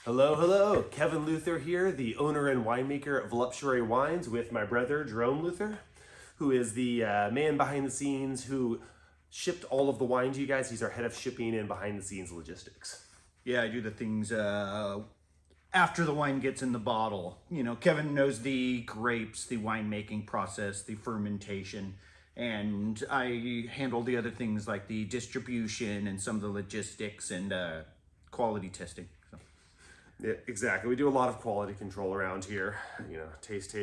Hello, hello. Kevin Luther here, the owner and winemaker of Voluptuary Wines with my brother, Jerome Luther, who is the man behind the scenes who shipped all of the wine to you guys. He's our head of shipping and behind the scenes logistics. Yeah, I do the things after the wine gets in the bottle. You know, Kevin knows the grapes, the winemaking process, the fermentation, and I handle the other things like the distribution and some of the logistics and quality testing. So. Yeah, exactly. We do a lot of quality control around here. You know, taste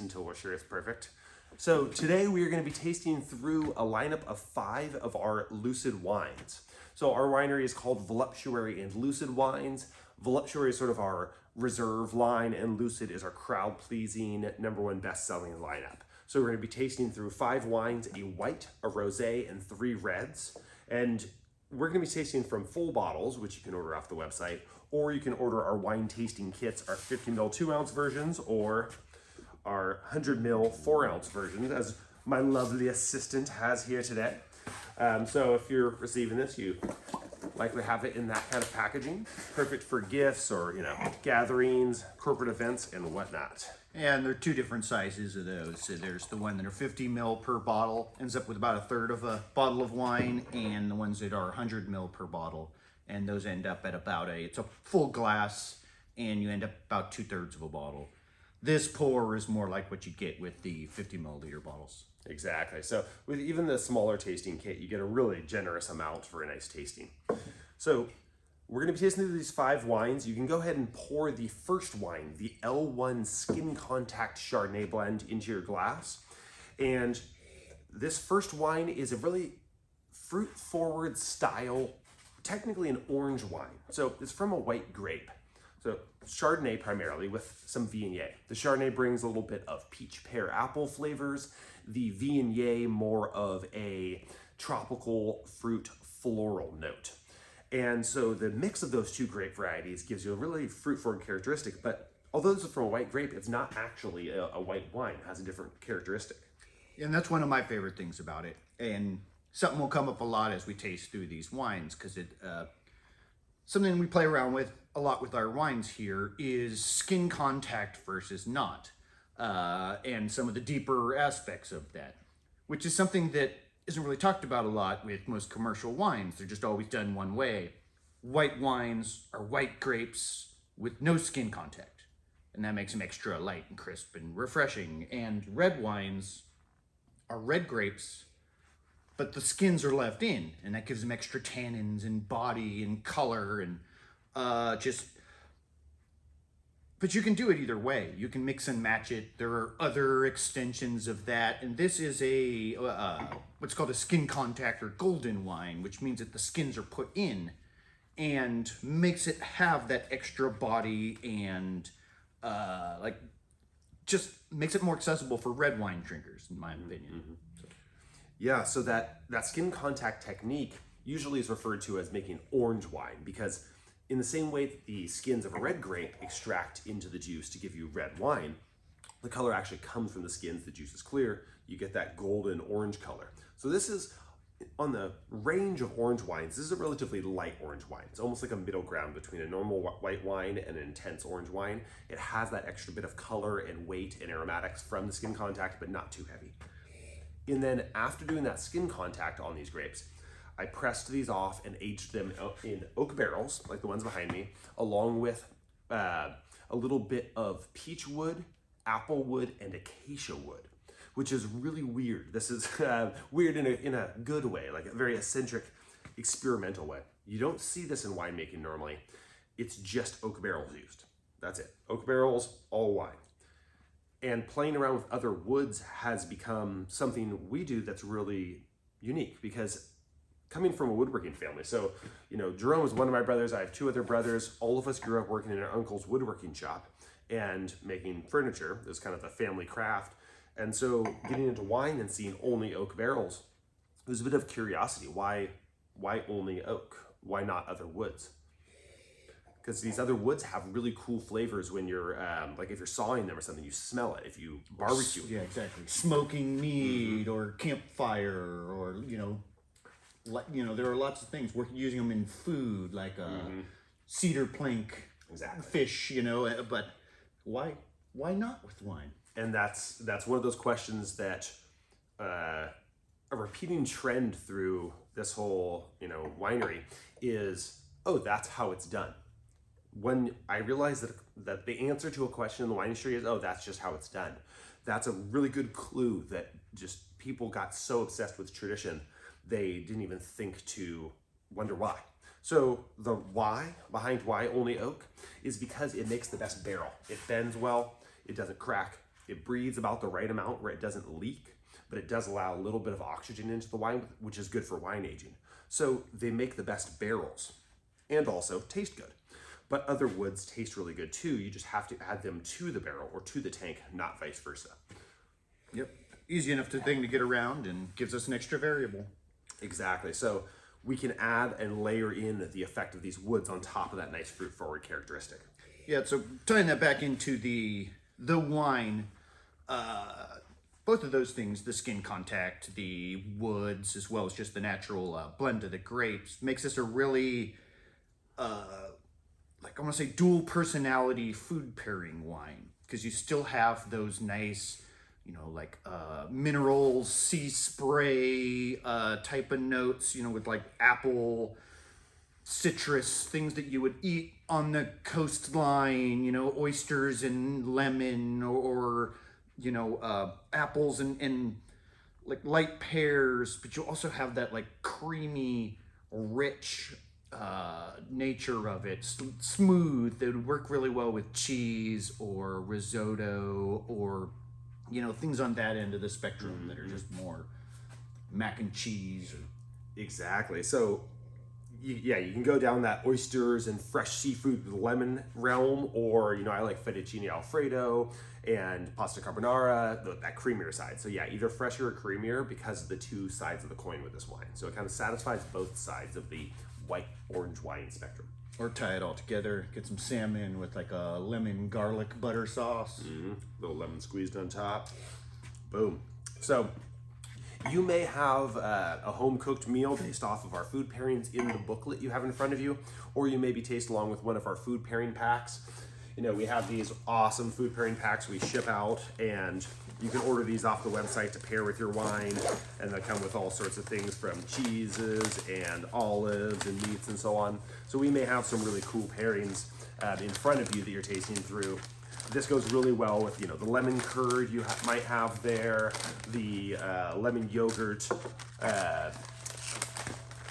until we're sure it's perfect. So today we are going to be tasting through a lineup of 5 of our Lucid wines. So our winery is called Voluptuary and Lucid Wines. Voluptuary is sort of our reserve line, and Lucid is our crowd-pleasing, #1 best-selling lineup. So we're going to be tasting through 5 wines, a white, a rosé, and 3 reds. And we're going to be tasting from full bottles, which you can order off the website, or you can order our wine tasting kits, our 50 ml 2-ounce versions, or our 100 ml 4-ounce versions, as my lovely assistant has here today. So if you're receiving this, you likely have it in that kind of packaging. Perfect for gifts or, you know, gatherings, corporate events, and whatnot. And there are 2 different sizes of those. So there's the one that are 50 ml per bottle, ends up with about a third of a bottle of wine, and the ones that are 100 ml per bottle. And those end up at about it's a full glass, and you end up about 2/3 of a bottle. This pour is more like what you get with the 50 milliliter bottles. Exactly. So with even the smaller tasting kit, you get a really generous amount for a nice tasting. So we're going to be tasting through these 5 wines. You can go ahead and pour the first wine, the L1 Skin Contact Chardonnay blend, into your glass. And this first wine is a really fruit-forward style, technically an orange wine. So it's from a white grape. So Chardonnay primarily with some Viognier. The Chardonnay brings a little bit of peach, pear, apple flavors. The Viognier more of a tropical fruit floral note. And so the mix of those 2 grape varieties gives you a really fruit-forward characteristic, but although this is from a white grape, it's not actually a white wine. It has a different characteristic. And that's one of my favorite things about it. And something will come up a lot as we taste through these wines, because something we play around with a lot with our wines here is skin contact versus not, and some of the deeper aspects of that, which is something that isn't really talked about a lot with most commercial wines. They're just always done one way. White wines are white grapes with no skin contact, and that makes them extra light and crisp and refreshing. And red wines are red grapes, but the skins are left in, and that gives them extra tannins and body and color and but you can do it either way. You can mix and match it. There are other extensions of that, and this is a what's called a skin contact or golden wine, which means that the skins are put in and makes it have that extra body and just makes it more accessible for red wine drinkers, in my opinion. Mm-hmm. Yeah, so that skin contact technique usually is referred to as making orange wine, because in the same way that the skins of a red grape extract into the juice to give you red wine, the color actually comes from the skins. The juice is clear. You get that golden orange color. So this is, on the range of orange wines, this is a relatively light orange wine. It's almost like a middle ground between a normal white wine and an intense orange wine. It has that extra bit of color and weight and aromatics from the skin contact, but not too heavy. And then after doing that skin contact on these grapes, I pressed these off and aged them in oak barrels, like the ones behind me, along with a little bit of peach wood, apple wood, and acacia wood, which is really weird. This is weird in a good way, like a very eccentric, experimental way. You don't see this in winemaking normally. It's just oak barrels used. That's it. Oak barrels, all wine. And playing around with other woods has become something we do that's really unique, because coming from a woodworking family. So, you know, Jerome is one of my brothers. I have 2 other brothers. All of us grew up working in our uncle's woodworking shop and making furniture. It was kind of a family craft. And so getting into wine and seeing only oak barrels, it was a bit of curiosity. Why only oak? Why not other woods? Because these other woods have really cool flavors when you're, like if you're sawing them or something, you smell it. If you barbecue. Yeah, exactly. Smoking meat or campfire, or, there are lots of things. We're using them in food, like cedar plank Exactly. fish, but why not with wine? And that's one of those questions that a repeating trend through this whole winery is, oh, that's how it's done. When I realized that the answer to a question in the wine industry is, oh, that's just how it's done, that's a really good clue that just people got so obsessed with tradition they didn't even think to wonder why. So the why behind why only oak is because it makes the best barrel. It bends well, it doesn't crack, it breathes about the right amount where it doesn't leak, but it does allow a little bit of oxygen into the wine, which is good for wine aging. So they make the best barrels and also taste good. But other woods taste really good too. You just have to add them to the barrel or to the tank, not vice versa. Yep. Easy enough thing to get around and gives us an extra variable. Exactly. So we can add and layer in the effect of these woods on top of that nice fruit forward characteristic. Yeah, so tying that back into the wine, both of those things, the skin contact, the woods, as well as just the natural blend of the grapes, makes this a really, I want to say, dual personality food pairing wine. Because you still have those nice, minerals, sea spray type of notes, with like apple, citrus, things that you would eat on the coastline, oysters and lemon, or apples and like light pears, but you also have that like creamy, rich nature of it, smooth, that would work really well with cheese or risotto or things on that end of the spectrum that are just more mac and cheese. Exactly. So you can go down that oysters and fresh seafood with lemon realm, or I like fettuccine alfredo and pasta carbonara, that creamier side. So yeah, either fresher or creamier because of the two sides of the coin with this wine. So it kind of satisfies both sides of the white orange wine spectrum. Or tie it all together, get some salmon with like a lemon garlic butter sauce. Little lemon squeezed on top. Boom. So you may have a home-cooked meal based off of our food pairings in the booklet you have in front of you, or you maybe taste along with one of our food pairing packs. We have these awesome food pairing packs we ship out, and you can order these off the website to pair with your wine, and they come with all sorts of things from cheeses and olives and meats and so on. So we may have some really cool pairings in front of you that you're tasting through. This goes really well with, the lemon curd you might have there, the lemon yogurt,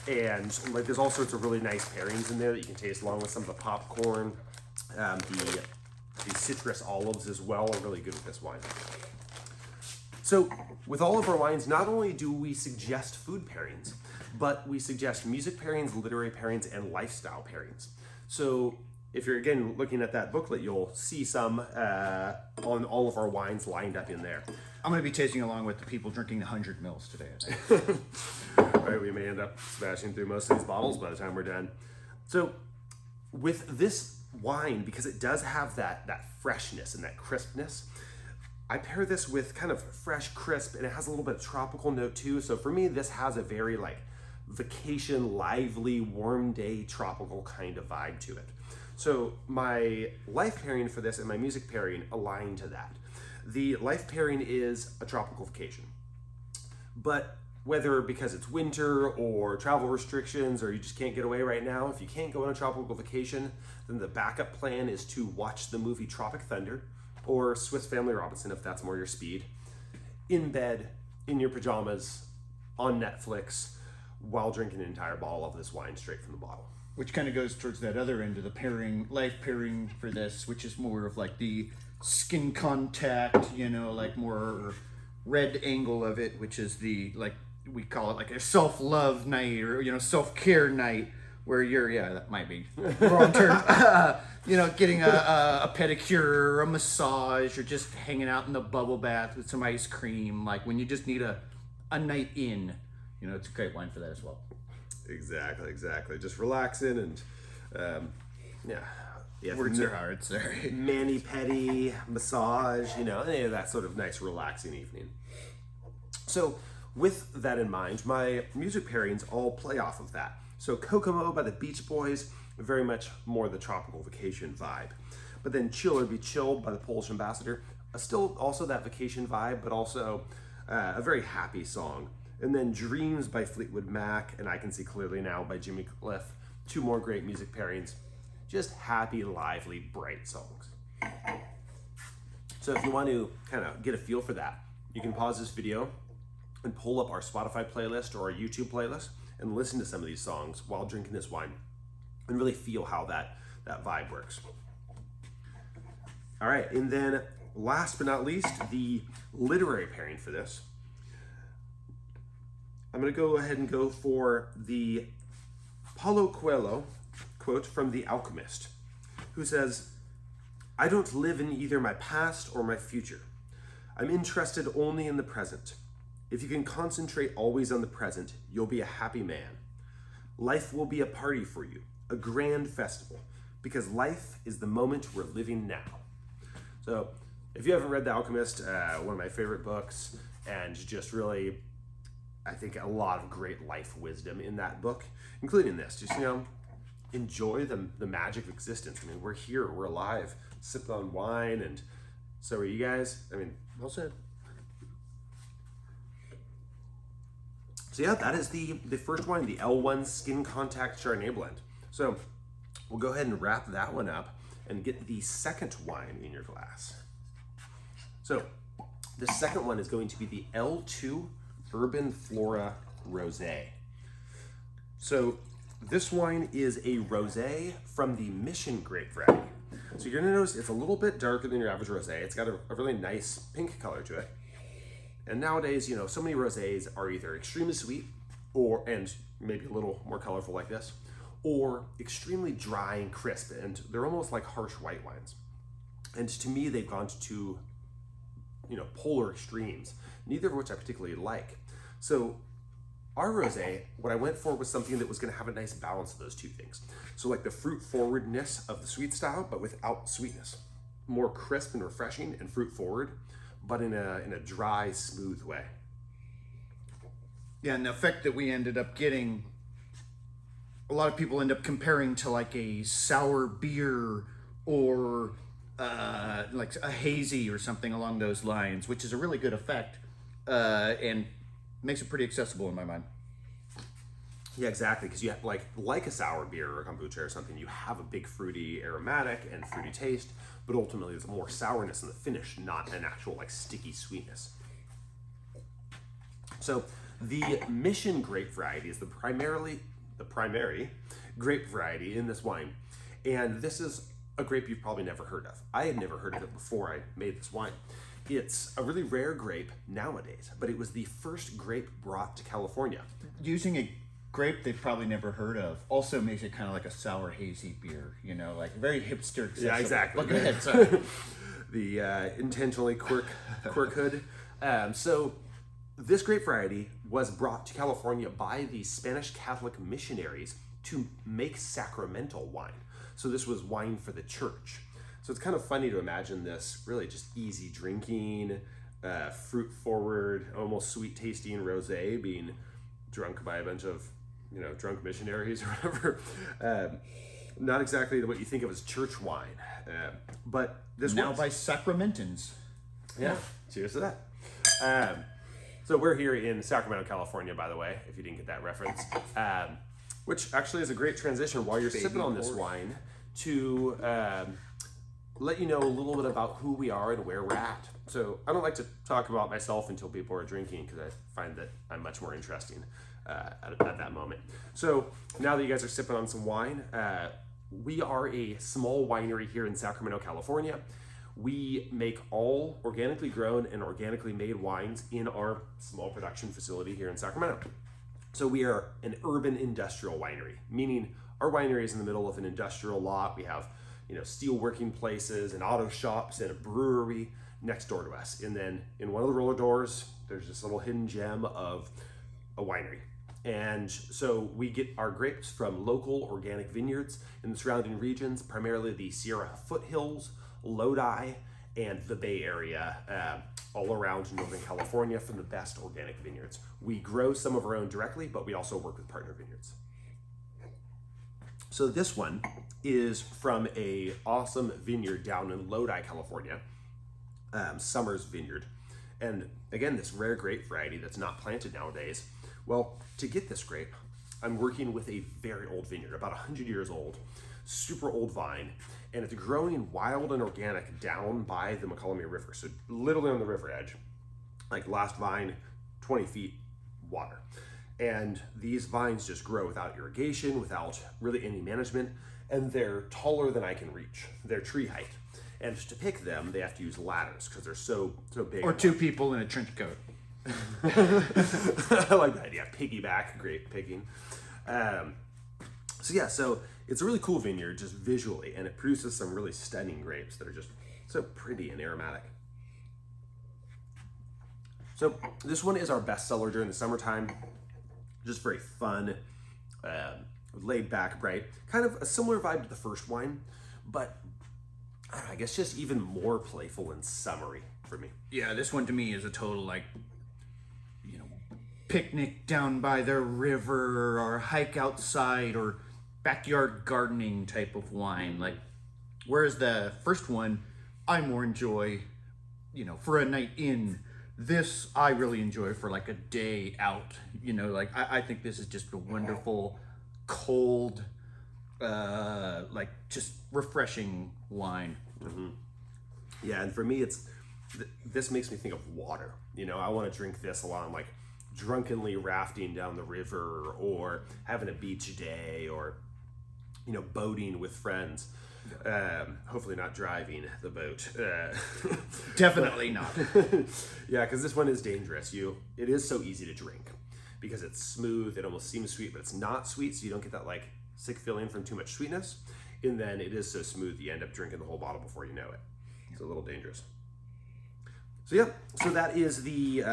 and like there's all sorts of really nice pairings in there that you can taste along with some of the popcorn. The citrus olives as well are really good with this wine. So with all of our wines, not only do we suggest food pairings, but we suggest music pairings, literary pairings, and lifestyle pairings. So if you're, again, looking at that booklet, you'll see some on all of our wines lined up in there. I'm going to be tasting along with the people drinking 100 mils today, I think. Right, we may end up smashing through most of these bottles by the time we're done. So with this wine, because it does have that freshness and that crispness, I pair this with kind of fresh, crisp, and it has a little bit of tropical note too. So for me, this has a very like vacation, lively, warm day, tropical kind of vibe to it. So my life pairing for this and my music pairing align to that. The life pairing is a tropical vacation, but whether because it's winter or travel restrictions or you just can't get away right now, if you can't go on a tropical vacation, then the backup plan is to watch the movie Tropic Thunder or Swiss Family Robinson, if that's more your speed, in bed, in your pajamas, on Netflix, while drinking an entire bottle of this wine straight from the bottle. Which kind of goes towards that other end of the pairing, life pairing for this, which is more of like the skin contact, like more red angle of it, which is the, like, we call it like a self-love night or, self-care night, where you're, that might be the wrong term, getting a pedicure or a massage or just hanging out in the bubble bath with some ice cream, like when you just need a night in, it's a great wine for that as well. Exactly. Just relaxing and, Words are hard, sorry. Mani-pedi, massage, that sort of nice relaxing evening. So with that in mind, my music pairings all play off of that. So Kokomo by the Beach Boys, very much more the tropical vacation vibe. But then Chiller Be Chilled by the Polish Ambassador, still also that vacation vibe, but also a very happy song. And then Dreams by Fleetwood Mac and I Can See Clearly Now by Jimmy Cliff. Two more great music pairings. Just happy, lively, bright songs. So if you want to kind of get a feel for that, you can pause this video and pull up our Spotify playlist or our YouTube playlist and listen to some of these songs while drinking this wine and really feel how that vibe works. All right, and then last but not least, the literary pairing for this. I'm gonna go ahead and go for the Paulo Coelho quote from The Alchemist, who says, "I don't live in either my past or my future. I'm interested only in the present. If you can concentrate always on the present, you'll be a happy man. Life will be a party for you, a grand festival, because life is the moment we're living now." So if you haven't read The Alchemist, one of my favorite books, and just really, I think a lot of great life wisdom in that book, including this, just, enjoy the magic of existence. I mean, we're here, we're alive, sipping on wine, and so are you guys. I mean, well said. So yeah, that is the first wine, the L1 Skin Contact Chardonnay Blend. So we'll go ahead and wrap that one up and get the second wine in your glass. So the second one is going to be the L2 Urban Flora Rosé. So this wine is a rosé from the Mission Grape variety. So you're gonna notice it's a little bit darker than your average rosé. It's got a really nice pink color to it. And nowadays, so many rosés are either extremely sweet and maybe a little more colorful like this, or extremely dry and crisp, and they're almost like harsh white wines. And to me, they've gone to two, polar extremes, neither of which I particularly like. So our rosé, what I went for was something that was going to have a nice balance of those two things. So like the fruit forwardness of the sweet style, but without sweetness. More crisp and refreshing and fruit forward, but in a dry, smooth way. Yeah, and the effect that we ended up getting, a lot of people end up comparing to like a sour beer or like a hazy or something along those lines, which is a really good effect and makes it pretty accessible in my mind. Yeah, exactly, because you have like a sour beer or kombucha or something, you have a big fruity aromatic and fruity taste, but ultimately there's more sourness in the finish, not an actual sticky sweetness. So the Mission Grape variety is the primary grape variety in this wine, and this is a grape you've probably never heard of. I had never heard of it before I made this wine. It's a really rare grape nowadays, but it was the first grape brought to California. Using a grape they've probably never heard of also makes it kind of like a sour hazy beer, like very hipster accessible. Yeah, exactly. Go ahead, sorry. The intentionally quirk hood. So this grape variety was brought to California by the Spanish Catholic missionaries to make sacramental wine. So this was wine for the church. So it's kind of funny to imagine this really just easy drinking, fruit forward, almost sweet tasting rosé being drunk by a bunch of, drunk missionaries or whatever. Not exactly what you think of as church wine, but this now works. By Sacramentans. Yeah, cheers to that. So we're here in Sacramento, California, by the way, if you didn't get that reference, which actually is a great transition while you're sipping on this wine to let you know a little bit about who we are and where we're at. So I don't like to talk about myself until people are drinking because I find that I'm much more interesting at that moment. So now that you guys are sipping on some wine, we are a small winery here in Sacramento, California. We make all organically grown and organically made wines in our small production facility here in Sacramento. So we are an urban industrial winery, meaning our winery is in the middle of an industrial lot. We have, steel working places and auto shops and a brewery next door to us. And then in one of the roller doors, there's this little hidden gem of a winery. And so we get our grapes from local organic vineyards in the surrounding regions, primarily the Sierra foothills, Lodi, and the Bay Area, all around Northern California from the best organic vineyards. We grow some of our own directly, but we also work with partner vineyards. So this one is from a awesome vineyard down in Lodi, California, Summers Vineyard. And again, this rare grape variety that's not planted nowadays. Well, to get this grape, I'm working with a very old vineyard, about 100 years old, super old vine, and it's growing wild and organic down by the Mokelumne River. So literally on the river edge, like last vine, 20 feet water. And these vines just grow without irrigation, without really any management, and they're taller than I can reach. They're tree height. And just to pick them, they have to use ladders because they're so big. Or two people in a trench coat. I like that idea. Piggyback grape picking. So it's a really cool vineyard just visually, and it produces some really stunning grapes that are just so pretty and aromatic. So this one is our bestseller during the summertime. Just very fun, laid back, bright. Kind of a similar vibe to the first wine, but I guess just even more playful and summery for me. Yeah, this one to me is a total, like, picnic down by the river or hike outside or backyard gardening type of wine. Like, whereas the first one, I more enjoy, for a night in. This I really enjoy for like a day out. Like I think this is just a wonderful, cold, like just refreshing wine. Mm-hmm. Yeah, and for me, this makes me think of water. I want to drink this while I'm like drunkenly rafting down the river, or having a beach day, or boating with friends. Hopefully not driving the boat. Definitely not. Yeah, because this one is dangerous. It is so easy to drink because it's smooth. It almost seems sweet, but it's not sweet, so you don't get that like sick feeling from too much sweetness. And then it is so smooth you end up drinking the whole bottle before you know it. It's a little dangerous. So that is the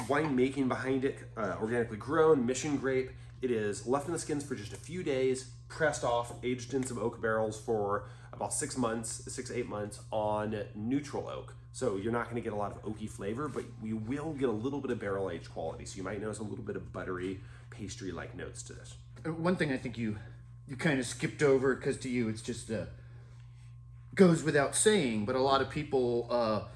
wine making behind it. Organically grown, mission grape. It is left in the skins for just a few days, pressed off, aged in some oak barrels for about 6 to 8 months on neutral oak. So you're not going to get a lot of oaky flavor, but you will get a little bit of barrel aged quality. So you might notice a little bit of buttery, pastry-like notes to this. One thing I think you kind of skipped over, because to you it's just goes without saying, but a lot of people,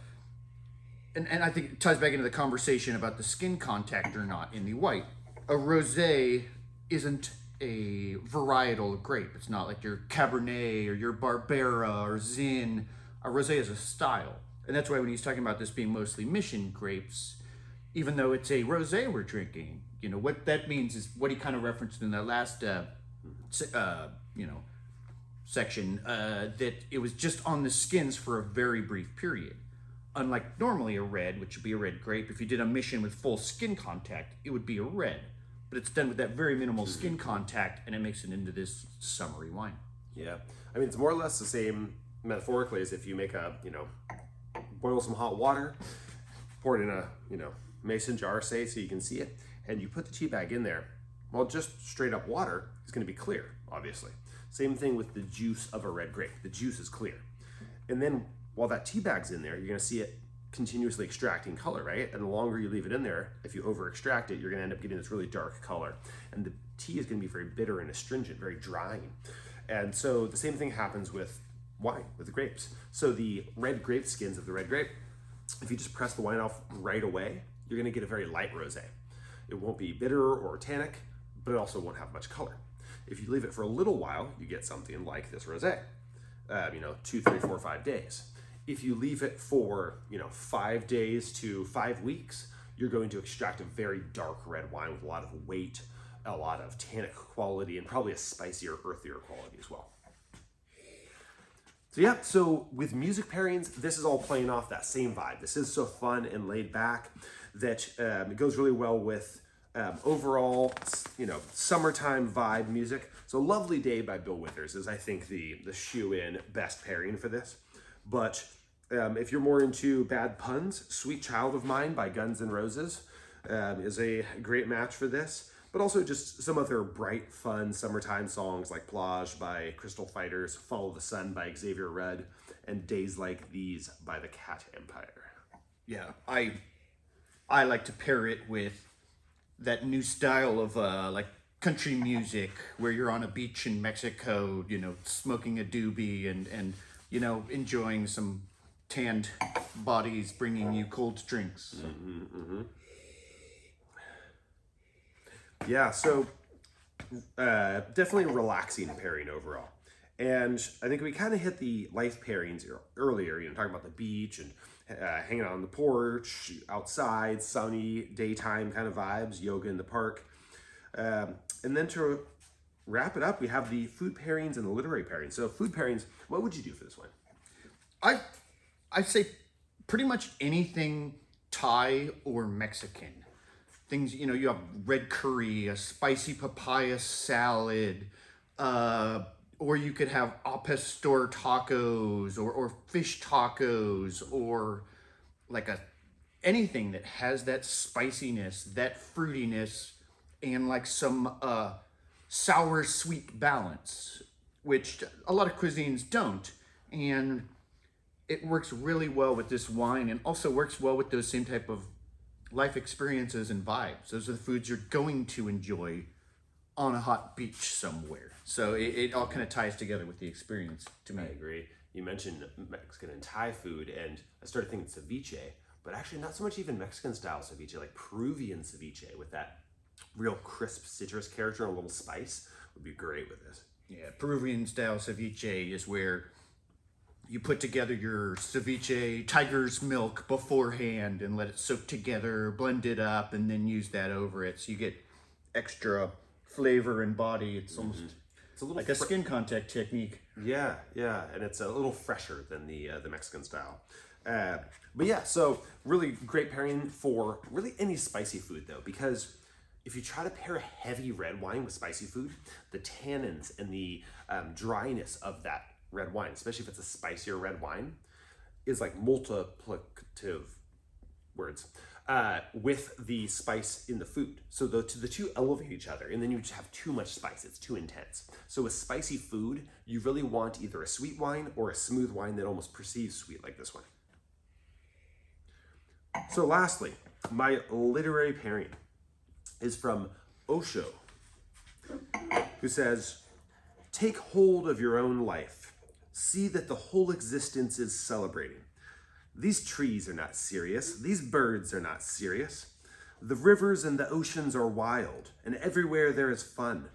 and I think it ties back into the conversation about the skin contact or not in the white. A rosé isn't a varietal grape. It's not like your Cabernet or your Barbera or Zin. A rosé is a style. And that's why when he's talking about this being mostly mission grapes, even though it's a rosé we're drinking, what that means is what he kind of referenced in that last, section, that it was just on the skins for a very brief period. Unlike normally a red, which would be a red grape, if you did a mission with full skin contact, it would be a red. But it's done with that very minimal skin contact, and it makes it into this summery wine. Yeah. I mean, it's more or less the same metaphorically as if you make boil some hot water, pour it in a, mason jar, say, so you can see it, and you put the tea bag in there. Well, just straight up water is going to be clear, obviously. Same thing with the juice of a red grape. The juice is clear. And then while that tea bag's in there, you're going to see it continuously extracting color, right? And the longer you leave it in there, if you over extract it, you're going to end up getting this really dark color. And the tea is going to be very bitter and astringent, very drying. And so the same thing happens with wine, with the grapes. So the red grape skins of the red grape, if you just press the wine off right away, you're going to get a very light rosé. It won't be bitter or tannic, but it also won't have much color. If you leave it for a little while, you get something like this rosé, 2, 3, 4, 5 days. If you leave it for 5 days to 5 weeks, you're going to extract a very dark red wine with a lot of weight, a lot of tannic quality, and probably a spicier, earthier quality as well. So with music pairings, this is all playing off that same vibe. This is so fun and laid back that it goes really well with overall, summertime vibe music. So Lovely Day by Bill Withers is, I think, the shoe-in best pairing for this. But if you're more into bad puns, Sweet Child of Mine by Guns N' Roses is a great match for this. But also just some other bright, fun summertime songs like Plage by Crystal Fighters, Follow the Sun by Xavier Rudd, and Days Like These by the Cat Empire. Yeah, I like to pair it with that new style of like country music where you're on a beach in Mexico, you know, smoking a doobie and you know, enjoying some tanned bodies bringing you cold drinks. Yeah, so definitely a relaxing pairing overall. And I think we kind of hit the life pairings earlier, you know, talking about the beach and hanging out on the porch, outside, sunny, daytime kind of vibes, yoga in the park. And then to wrap it up, we have the food pairings and the literary pairings. So food pairings, what would you do for this one? I'd say pretty much anything Thai or Mexican. Things, you know, you have red curry, a spicy papaya salad, or you could have au pastor tacos or fish tacos or like anything that has that spiciness, that fruitiness, and like some sour sweet balance, which a lot of cuisines don't. And it works really well with this wine and also works well with those same type of life experiences and vibes. Those are the foods you're going to enjoy on a hot beach somewhere. So it all kind of ties together with the experience to me. I agree. You mentioned Mexican and Thai food, and I started thinking ceviche, but actually not so much even Mexican style ceviche, like Peruvian ceviche with that real crisp citrus character and a little spice would be great with this. Yeah, Peruvian style ceviche is where you put together your ceviche tiger's milk beforehand and let it soak together, blend it up, and then use that over it. So you get extra flavor and body. It's almost It's a little like a skin contact technique. Yeah, and it's a little fresher than the Mexican style. But yeah, so really great pairing for really any spicy food though, because if you try to pair a heavy red wine with spicy food, the tannins and the dryness of that red wine, especially if it's a spicier red wine, is like multiplicative words with the spice in the food. So the two elevate each other, and then you just have too much spice. It's too intense. So with spicy food, you really want either a sweet wine or a smooth wine that almost perceives sweet like this one. So lastly, my literary pairing is from Osho, who says, "Take hold of your own life. See that the whole existence is celebrating. These trees are not serious. These birds are not serious. The rivers and the oceans are wild, and everywhere there is fun.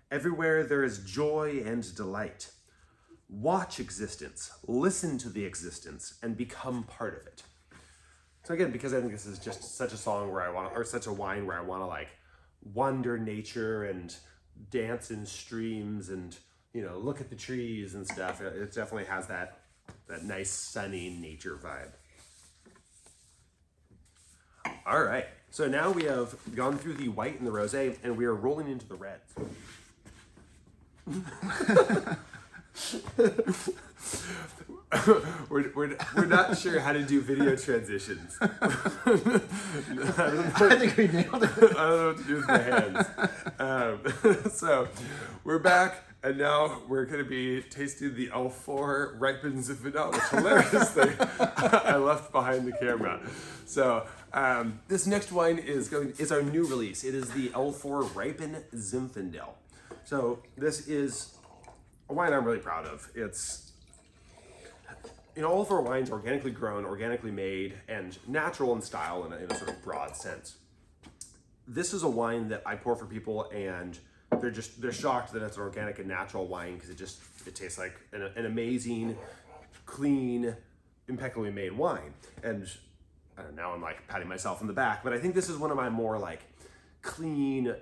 Everywhere there is joy and delight. Watch existence, listen to the existence, and become part of it." So again, because I think this is just such a song where I want to, or such a wine where I want to like wander nature and dance in streams and, you know, look at the trees and stuff. It definitely has that nice sunny nature vibe. All right, so now we have gone through the white and the rosé, and we are rolling into the reds. we're not sure how to do video transitions. I think we nailed it. I don't know what to do with my hands. So we're back, and now we're going to be tasting the L4 Ripen Zinfandel, which hilarious thing I left behind the camera. So this next wine is our new release. It is the L4 Ripen Zinfandel. So this is a wine I'm really proud of. It's, you know, all of our wines are organically grown, organically made, and natural in style in a sort of broad sense. This is a wine that I pour for people, and they're shocked that it's an organic and natural wine because it tastes like an amazing, clean, impeccably made wine. And I don't know, now I'm like patting myself on the back, but I think this is one of my more like clean,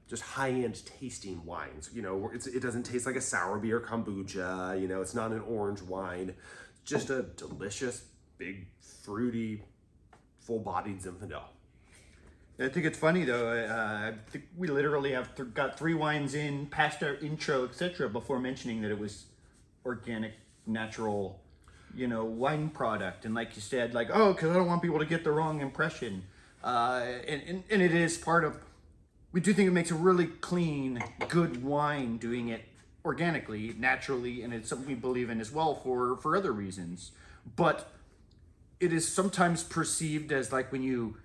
just high-end tasting wines. You know, it doesn't taste like a sour beer kombucha. You know, it's not an orange wine. It's just a delicious, big, fruity, full-bodied Zinfandel. I think it's funny though. I think we literally have got 3 wines in past our intro, etc., before mentioning that it was organic, natural, you know, wine product. And like you said, like, oh, because I don't want people to get the wrong impression. And it is part of. We do think it makes a really clean, good wine doing it organically, naturally, and it's something we believe in as well for other reasons. But it is sometimes perceived as like when you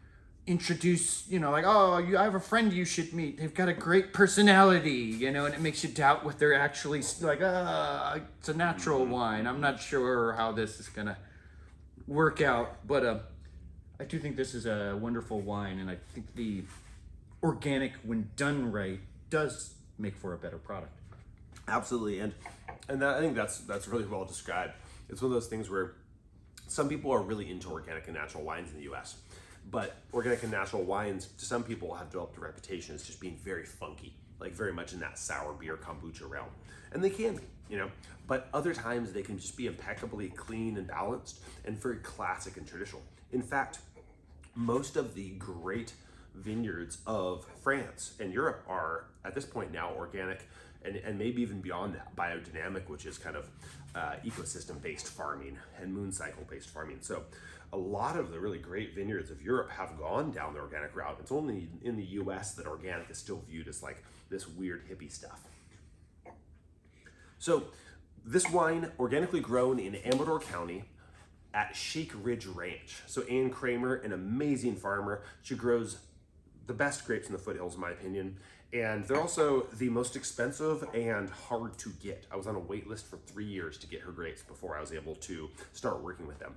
introduce, like, oh, I have a friend you should meet. They've got a great personality, and it makes you doubt what they're actually like. It's a natural wine. I'm not sure how this is gonna work out, but I do think this is a wonderful wine, and I think the organic, when done right, does make for a better product. Absolutely, and I think that's really well described. It's one of those things where some people are really into organic and natural wines in the U.S., but organic and natural wines, to some people, have developed a reputation as just being very funky, like very much in that sour beer kombucha realm. And they can be, but other times they can just be impeccably clean and balanced and very classic and traditional. In fact, most of the great vineyards of France and Europe are, at this point now, organic and maybe even beyond that, biodynamic, which is kind of ecosystem-based farming and moon cycle-based farming. So a lot of the really great vineyards of Europe have gone down the organic route. It's only in the US that organic is still viewed as like this weird hippie stuff. So this wine, organically grown in Amador County at Shake Ridge Ranch. So Ann Kramer, an amazing farmer, she grows the best grapes in the foothills, in my opinion. And they're also the most expensive and hard to get. I was on a wait list for 3 years to get her grapes before I was able to start working with them.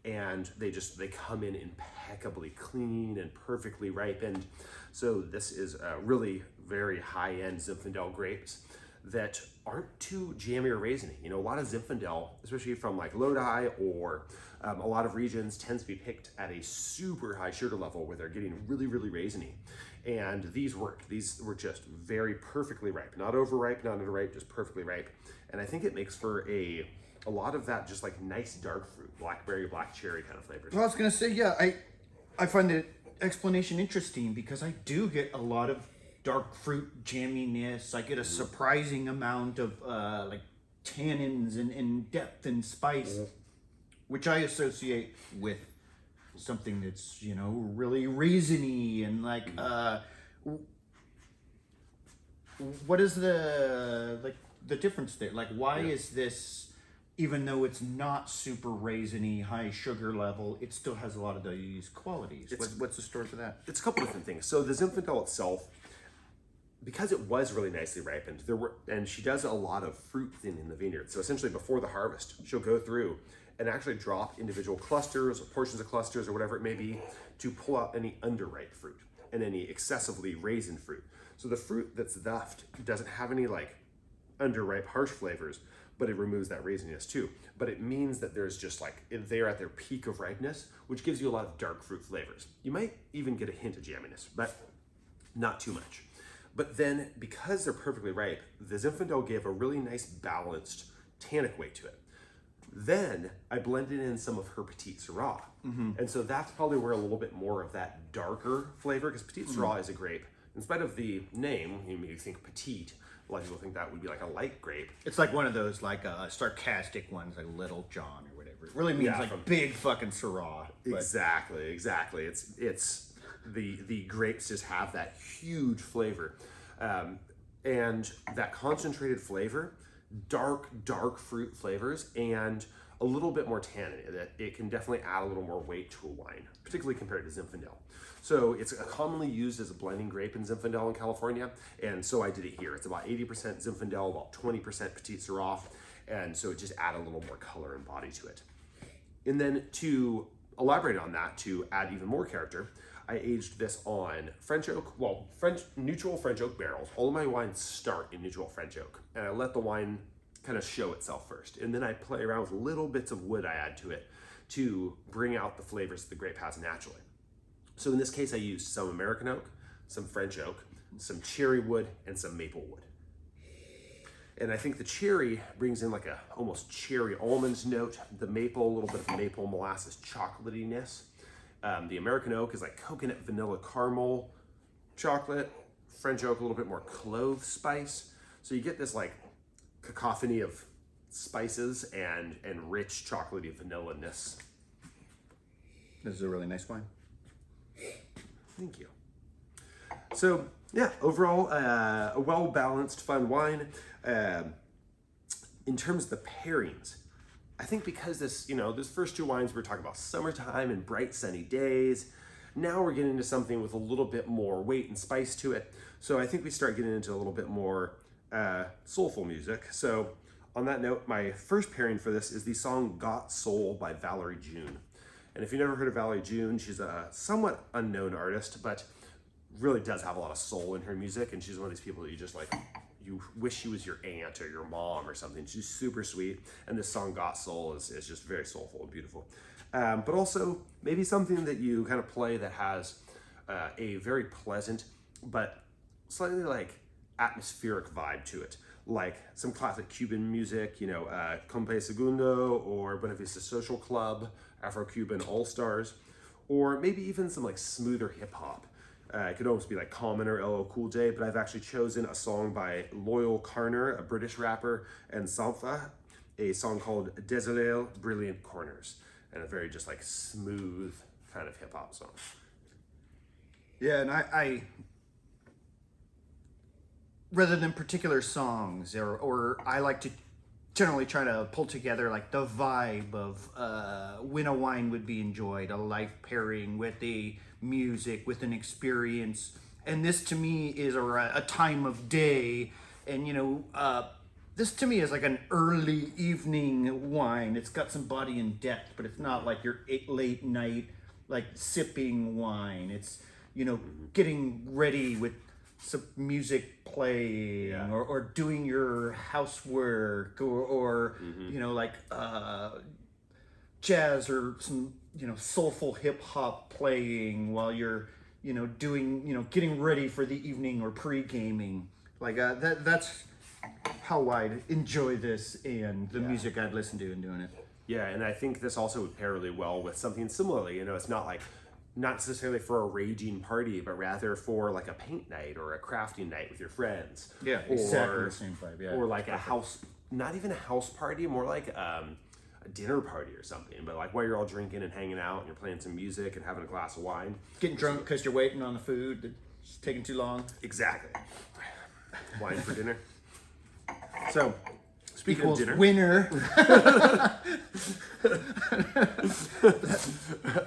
And they come in impeccably clean and perfectly ripened. So this is really very high-end Zinfandel grapes that aren't too jammy or raisiny. A lot of Zinfandel, especially from like Lodi or a lot of regions, tends to be picked at a super high sugar level where they're getting really, really raisiny. And these worked. These were just very perfectly ripe. Not overripe, not underripe, just perfectly ripe. And I think it makes for a lot of that just like nice dark fruit, blackberry, black cherry kind of flavors. Well, I was gonna say, yeah, I find the explanation interesting because I do get a lot of dark fruit jamminess. I get a surprising amount of like tannins and depth and spice, which I associate with something that's really raisiny and like what is the difference there? Like, why is this, even though it's not super raisiny, high sugar level, it still has a lot of these qualities? What's the story for that? It's a couple different things. So the Zinfandel itself, because it was really nicely ripened, and she does a lot of fruit thinning in the vineyard. So essentially before the harvest, she'll go through and actually drop individual clusters or portions of clusters or whatever it may be to pull out any underripe fruit and any excessively raisin fruit. So the fruit that's left doesn't have any like underripe harsh flavors, but it removes that raisiness too. But it means that there's just like, they're at their peak of ripeness, which gives you a lot of dark fruit flavors. You might even get a hint of jamminess, but not too much. But then because they're perfectly ripe, the Zinfandel gave a really nice balanced tannic weight to it. Then I blended in some of her Petite Syrah. And so that's probably where a little bit more of that darker flavor, because Petite Syrah is a grape. In spite of the name, you think petite, a lot of people think that would be like a light grape. It's like one of those like sarcastic ones, like Little John or whatever. It really means like big fucking Syrah. Exactly. It's the grapes just have that huge flavor. And that concentrated flavor, dark fruit flavors, and a little bit more tannin. That it can definitely add a little more weight to a wine, particularly compared to Zinfandel. So it's commonly used as a blending grape in Zinfandel in California, and so I did it here. It's about 80% Zinfandel, about 20% Petite Syrah, and so it just add a little more color and body to it. And then to elaborate on that, to add even more character, I aged this on French oak, neutral French oak barrels. All of my wines start in neutral French oak, and I let the wine kind of show itself first. And then I play around with little bits of wood I add to it to bring out the flavors that the grape has naturally. So in this case, I used some American oak, some French oak, some cherry wood, and some maple wood. And I think the cherry brings in like a almost cherry almond note. The maple, a little bit of maple molasses chocolatiness. The American oak is like coconut vanilla caramel chocolate. French oak, a little bit more clove spice. So you get this like cacophony of spices and rich chocolatey vanilla-ness. This is a really nice wine. Thank you. So yeah, overall, a well-balanced, fun wine. In terms of the pairings, I think because this first two wines we're talking about summertime and bright sunny days, Now we're getting into something with a little bit more weight and spice to it. So I think we start getting into a little bit more soulful music. So on that note, my first pairing for this is the song Got Soul by Valerie June. And if you've never heard of Valerie June, she's a somewhat unknown artist, but really does have a lot of soul in her music. And she's one of these people that you just like, you wish she was your aunt or your mom or something. She's super sweet. And this song Got Soul is just very soulful and beautiful. But also maybe something that you kind of play that has a very pleasant, but slightly like atmospheric vibe to it. Like some classic Cuban music, you know, Compe Segundo or Buena Vista Social Club, Afro-Cuban All-Stars, or maybe even some like smoother hip hop. It could almost be like Common or LL Cool J, but I've actually chosen a song by Loyal Carner, a British rapper, and Sampha, a song called Désolé, Brilliant Corners, and a very just like smooth kind of hip hop song. Yeah, and I rather than particular songs, or I like to generally try to pull together like the vibe of when a wine would be enjoyed, a life pairing with a music, with an experience. And this to me is a time of day. And you know, this to me is like an early evening wine. It's got some body and depth, but it's not like your late night like sipping wine. It's, you know, getting ready with some music playing, Yeah. or doing your housework, or you know, like jazz or some, you know, soulful hip hop playing while you're, you know, doing, you know, getting ready for the evening or pre-gaming. Like that's how I'd enjoy this and the music I'd listen to in doing it. Yeah, and I think this also would pair really well with something similarly. You know, it's not necessarily for a raging party, but rather for like a paint night or a crafting night with your friends. Yeah, exactly the same vibe. Yeah, or like a house, not even a house party, more like a dinner party or something. But like while you're all drinking and hanging out and you're playing some music and having a glass of wine. Getting drunk because you're waiting on the food that's taking too long. Exactly. Wine for dinner. So, speaking Equals of dinner, winner.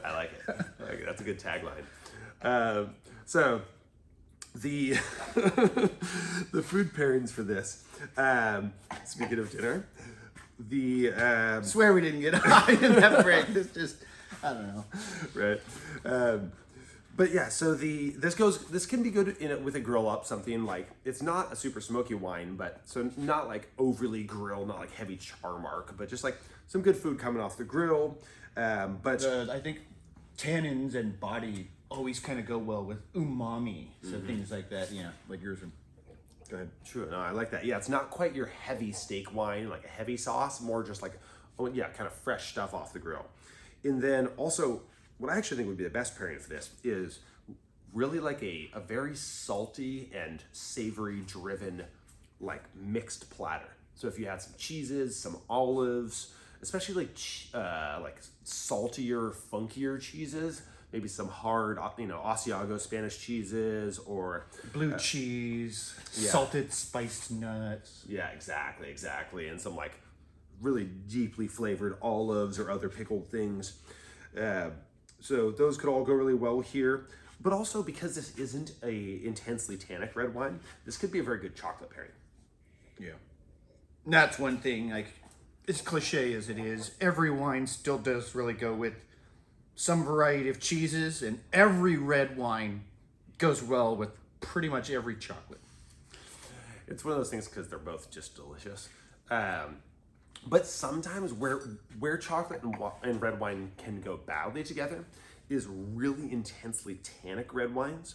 I like it. That's a good tagline. So the the food pairings for this. Speaking of dinner, the Swear we didn't get high in that break. This just, I don't know. right. But yeah, so this can be good with a grill up, something like, it's not a super smoky wine, but so not like overly grilled, not like heavy char mark, but just like some good food coming off the grill. But I think tannins and body always kind of go well with umami. So things like that, yeah, like yours are. Go ahead. True, no, I like that. Yeah, it's not quite your heavy steak wine, like a heavy sauce, more just like, oh yeah, kind of fresh stuff off the grill. And then also, what I actually think would be the best pairing for this is really like a very salty and savory driven like mixed platter. So if you had some cheeses, some olives, especially like saltier, funkier cheeses, maybe some hard, you know, Asiago Spanish cheeses or Blue cheese, salted spiced nuts. yeah, exactly. And some like really deeply flavored olives or other pickled things. So those could all go really well here. But also because this isn't a intensely tannic red wine, this could be a very good chocolate pairing. Yeah. And that's one thing, like, as cliche as it is, every wine still does really go with some variety of cheeses, and every red wine goes well with pretty much every chocolate. It's one of those things because they're both just delicious. But sometimes where chocolate and red wine can go badly together is really intensely tannic red wines.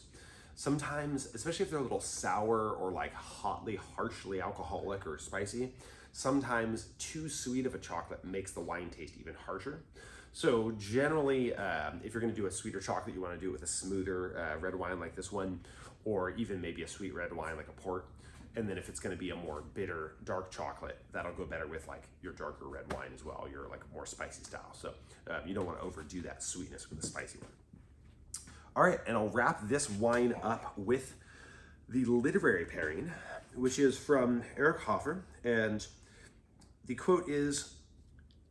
Sometimes, especially if they're a little sour or like harshly alcoholic or spicy, sometimes too sweet of a chocolate makes the wine taste even harsher. So generally, if you're gonna do a sweeter chocolate, you wanna do it with a smoother red wine like this one, or even maybe a sweet red wine like a port. And then if it's going to be a more bitter, dark chocolate, that'll go better with like your darker red wine as well, your like more spicy style. So you don't want to overdo that sweetness with the spicy one. All right, and I'll wrap this wine up with the literary pairing, which is from Eric Hoffer. And the quote is,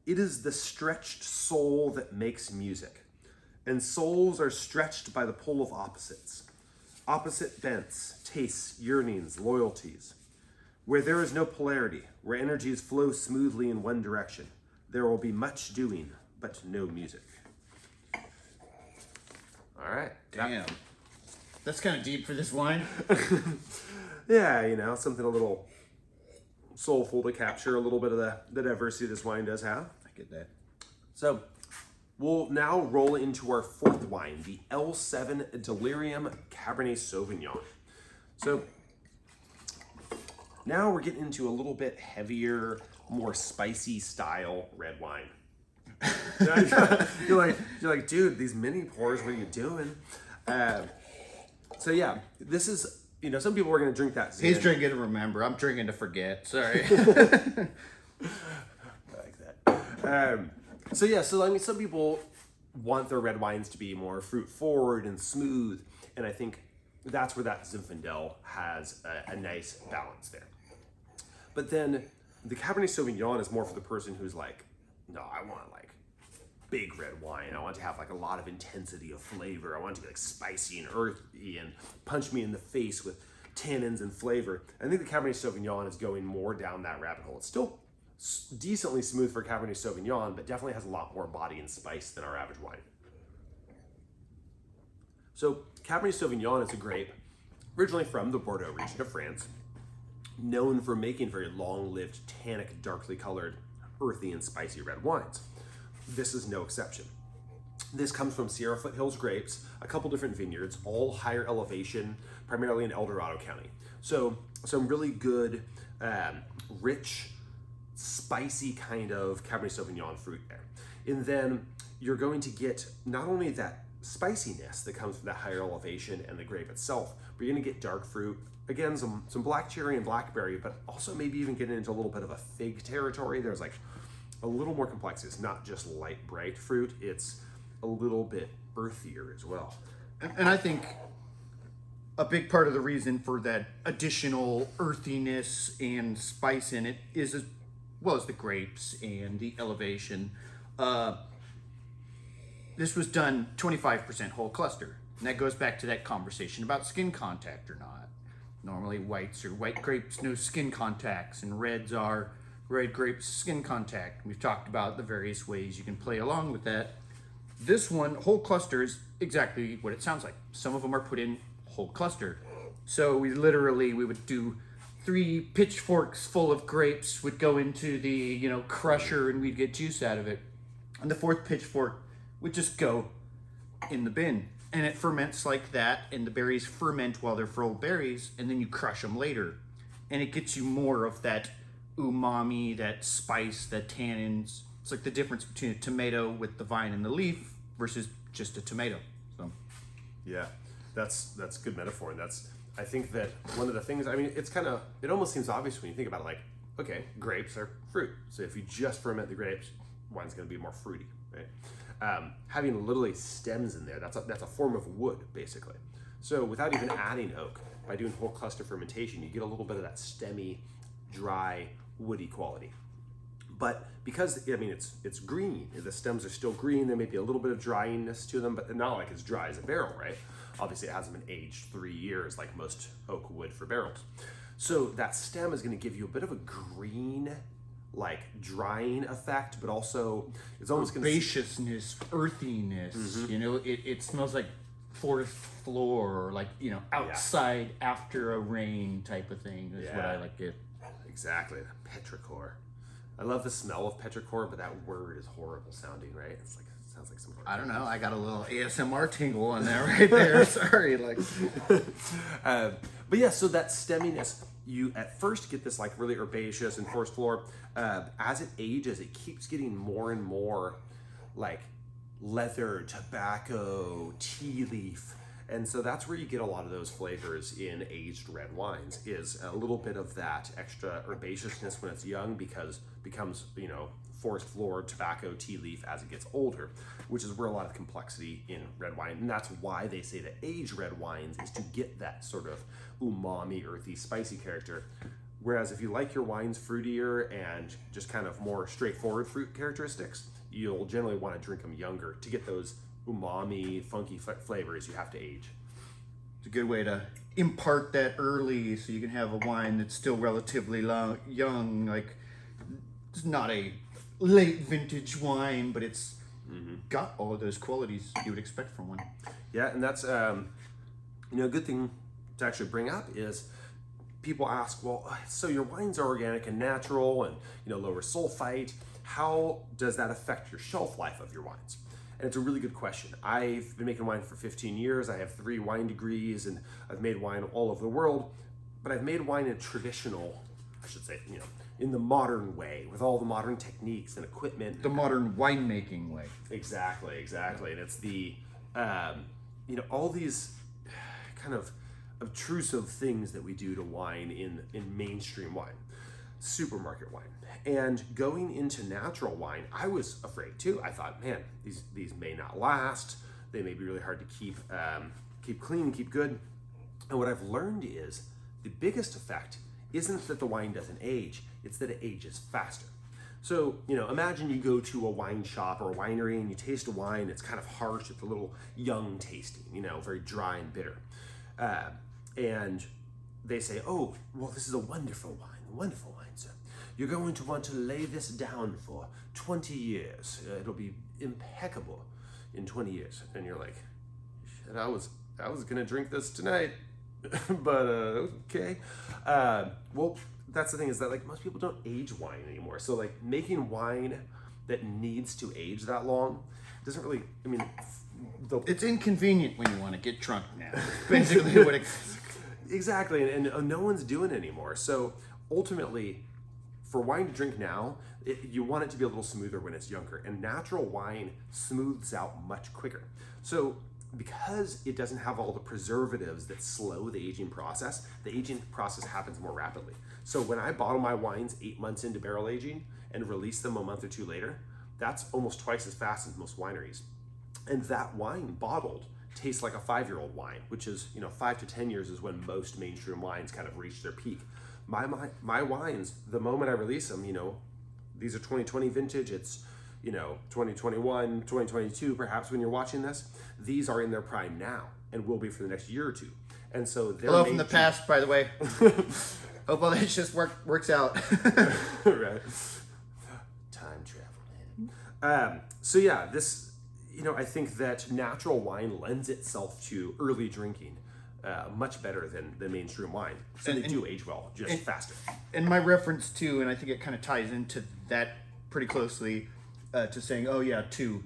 "It is the stretched soul that makes music, and souls are stretched by the pull of opposites. Opposite bents, tastes, yearnings, loyalties. Where there is no polarity, where energies flow smoothly in one direction, there will be much doing, but no music. All right. Damn. That's kind of deep for this wine. Yeah, you know, something a little soulful to capture a little bit of the diversity this wine does have. I get that. So we'll now roll into our fourth wine, the L7 Delirium Cabernet Sauvignon. So now we're getting into a little bit heavier, more spicy style red wine. you're like, dude, these mini pours, what are you doing? So yeah, this is, you know, some people are going to drink that. He's drinking to remember. I'm drinking to forget. Sorry. I like that. So yeah, so I mean, some people want their red wines to be more fruit forward and smooth, and I think that's where that Zinfandel has a nice balance there. But then the Cabernet Sauvignon is more for the person who's like, no, I want like big red wine. I want to have like a lot of intensity of flavor. I want it to be like spicy and earthy and punch me in the face with tannins and flavor. I think the Cabernet Sauvignon is going more down that rabbit hole. It's still decently smooth for Cabernet Sauvignon, but definitely has a lot more body and spice than our average wine. So Cabernet Sauvignon is a grape originally from the Bordeaux region of France, known for making very long-lived, tannic, darkly colored, earthy and spicy red wines. This is no exception. This comes from Sierra Foothills grapes, a couple different vineyards, all higher elevation, primarily in El Dorado County. So some really good, rich, spicy kind of Cabernet Sauvignon fruit there. And then you're going to get not only that spiciness that comes from that higher elevation and the grape itself, but you're gonna get dark fruit, again, some black cherry and blackberry, but also maybe even getting into a little bit of a fig territory. There's like a little more complexity. It's not just light, bright fruit, it's a little bit earthier as well. And I think a big part of the reason for that additional earthiness and spice in it is as well as the grapes and the elevation. This was done 25% whole cluster. And that goes back to that conversation about skin contact or not. Normally whites or white grapes, no skin contacts, and reds are red grapes skin contact. We've talked about the various ways you can play along with that. This one, whole cluster, is exactly what it sounds like. Some of them are put in whole cluster. So we would do 3 pitchforks full of grapes would go into the, crusher, and we'd get juice out of it. And the 4th pitchfork would just go in the bin. And it ferments like that, and the berries ferment while they're full berries, and then you crush them later. And it gets you more of that umami, that spice, that tannins. It's like the difference between a tomato with the vine and the leaf versus just a tomato. So, yeah, that's good metaphor. And I think that one of the things, I mean, it almost seems obvious when you think about it, like, okay, grapes are fruit. So if you just ferment the grapes, wine's going to be more fruity, right? Having literally stems in there, that's a form of wood, basically. So without even adding oak, by doing whole cluster fermentation, you get a little bit of that stemmy, dry, woody quality. But because, I mean, it's green, the stems are still green, there may be a little bit of dryiness to them, but they're not like as dry as a barrel, right? Obviously it hasn't been aged 3 years like most oak would for barrels. So that stem is going to give you a bit of a green, like drying effect, but also it's almost going to herbaceousness, earthiness. Mm-hmm. It smells like forest floor, or like outside after a rain type of thing is what I like it. Exactly, petrichor. I love the smell of petrichor, but that word is horrible sounding, right? It sounds like some. I don't know. I got a little ASMR tingle on there right there. Sorry, like. But yeah, so that stemminess, you at first get this like really herbaceous and forest floor. As it ages, it keeps getting more and more like leather, tobacco, tea leaf. And so that's where you get a lot of those flavors in aged red wines, is a little bit of that extra herbaceousness when it's young, because it becomes, forest floor, tobacco, tea leaf as it gets older, which is where a lot of complexity in red wine. And that's why they say that aged red wines is to get that sort of umami, earthy, spicy character. Whereas if you like your wines fruitier and just kind of more straightforward fruit characteristics, you'll generally want to drink them younger to get those umami, funky flavors, you have to age. It's a good way to impart that early so you can have a wine that's still relatively young. Like, it's not a late vintage wine, but it's got all of those qualities you would expect from one. Yeah, and that's a good thing to actually bring up is people ask, well, so your wines are organic and natural and lower sulfite. How does that affect your shelf life of your wines? And it's a really good question. I've been making wine for 15 years. I have 3 wine degrees, and I've made wine all over the world. But I've made wine in traditional, I should say, in the modern way, with all the modern techniques and equipment. The modern winemaking way. Exactly. And it's the, all these kind of obtrusive things that we do to wine in mainstream wine, supermarket wine. And going into natural wine, I was afraid too. I thought, man, these may not last. They may be really hard to keep clean, keep good. And what I've learned is the biggest effect isn't that the wine doesn't age, it's that it ages faster. So, imagine you go to a wine shop or a winery and you taste a wine, it's kind of harsh, it's a little young tasting, very dry and bitter. And they say, oh, well, this is a wonderful wine, sir. You're going to want to lay this down for 20 years. It'll be impeccable in 20 years. And you're like, shit, I was gonna drink this tonight, but okay. Well, that's the thing is that like most people don't age wine anymore. So like making wine that needs to age that long doesn't really, it's inconvenient when you want to get drunk now. Basically what it... Exactly, and no one's doing it anymore. So ultimately, for wine to drink now, you want it to be a little smoother when it's younger, and natural wine smooths out much quicker. So because it doesn't have all the preservatives that slow the aging process happens more rapidly. So when I bottle my wines 8 months into barrel aging and release them a month or 2 later, that's almost twice as fast as most wineries. And that wine bottled tastes like a 5-year-old wine, which is, 5 to 10 years is when most mainstream wines kind of reach their peak. My wines, the moment I release them, these are 2020 vintage, it's, 2021, 2022, perhaps when you're watching this, these are in their prime now and will be for the next year or two. And so they're hello from the past, by the way. Hope all this just works out. Right. Time travel, man. So yeah, this, I think that natural wine lends itself to early drinking much better than the mainstream wine. So they do age well, just faster. And my reference to, and I think it kind of ties into that pretty closely, to saying, to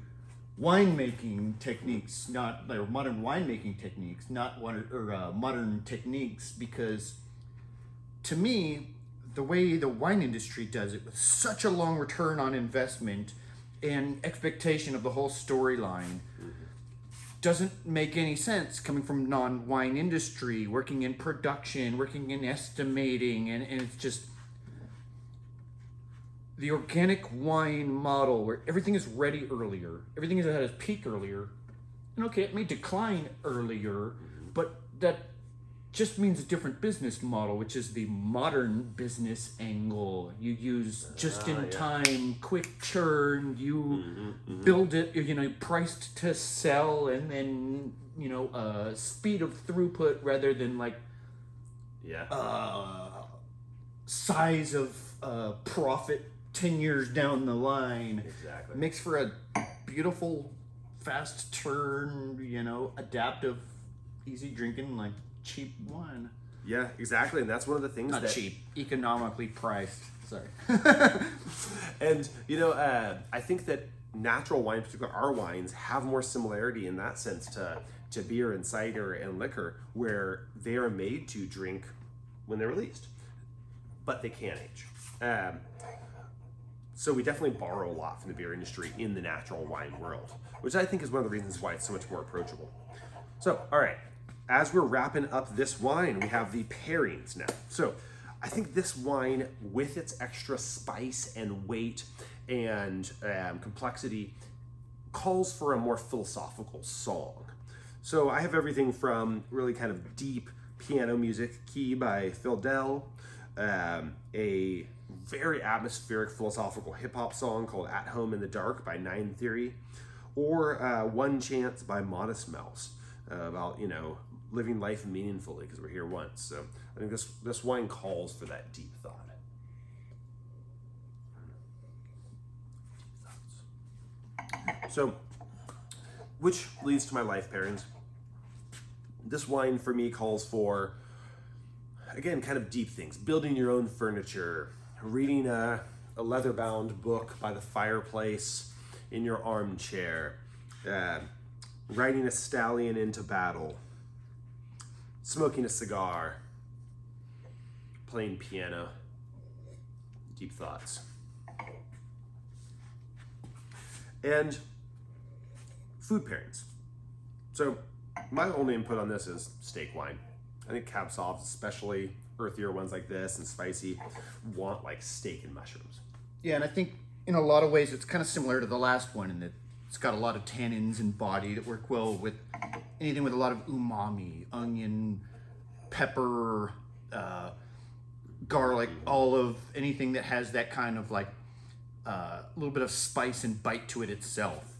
winemaking techniques, not or modern winemaking techniques, not modern techniques, because to me, the way the wine industry does it with such a long return on investment and expectation of the whole storyline doesn't make any sense coming from non-wine industry, working in production, working in estimating, and it's just the organic wine model where everything is ready earlier, everything is at its peak earlier, and okay, it may decline earlier, but that just means a different business model, which is the modern business angle. You use just-in-time, quick churn. You build it, priced to sell, and then speed of throughput rather than size of profit 10 years down the line. Exactly. Makes for a beautiful, fast turn. Adaptive, easy drinking, cheap wine. Yeah, exactly, and that's one of the things Not cheap, economically priced. Sorry. And I think that natural wine, particularly our wines, have more similarity in that sense to beer and cider and liquor, where they are made to drink when they're released, but they can age. So we definitely borrow a lot from the beer industry in the natural wine world, which I think is one of the reasons why it's so much more approachable. So, all right. As we're wrapping up this wine, we have the pairings now. So I think this wine, with its extra spice and weight and complexity, calls for a more philosophical song. So I have everything from really kind of deep piano music, Key by Fildel, a very atmospheric philosophical hip-hop song called At Home in the Dark by Nine Theory, or One Chance by Modest Mouse, about, you know, living life meaningfully because we're here once. So I think this wine calls for that deep thought. So, which leads to my life pairings. This wine for me calls for, again, kind of deep things. Building your own furniture, reading a leather-bound book by the fireplace in your armchair, riding a stallion into battle, smoking a cigar, playing piano, deep thoughts. And food pairings. So my only input on this is steak wine. I think Cab Sauvs, especially earthier ones like this and spicy, want like steak and mushrooms. Yeah, and I think in a lot of ways it's kind of similar to the last one in that it's got a lot of tannins and body that work well with anything with a lot of umami, onion, pepper, garlic, olive, anything that has that kind of like a little bit of spice and bite to it itself.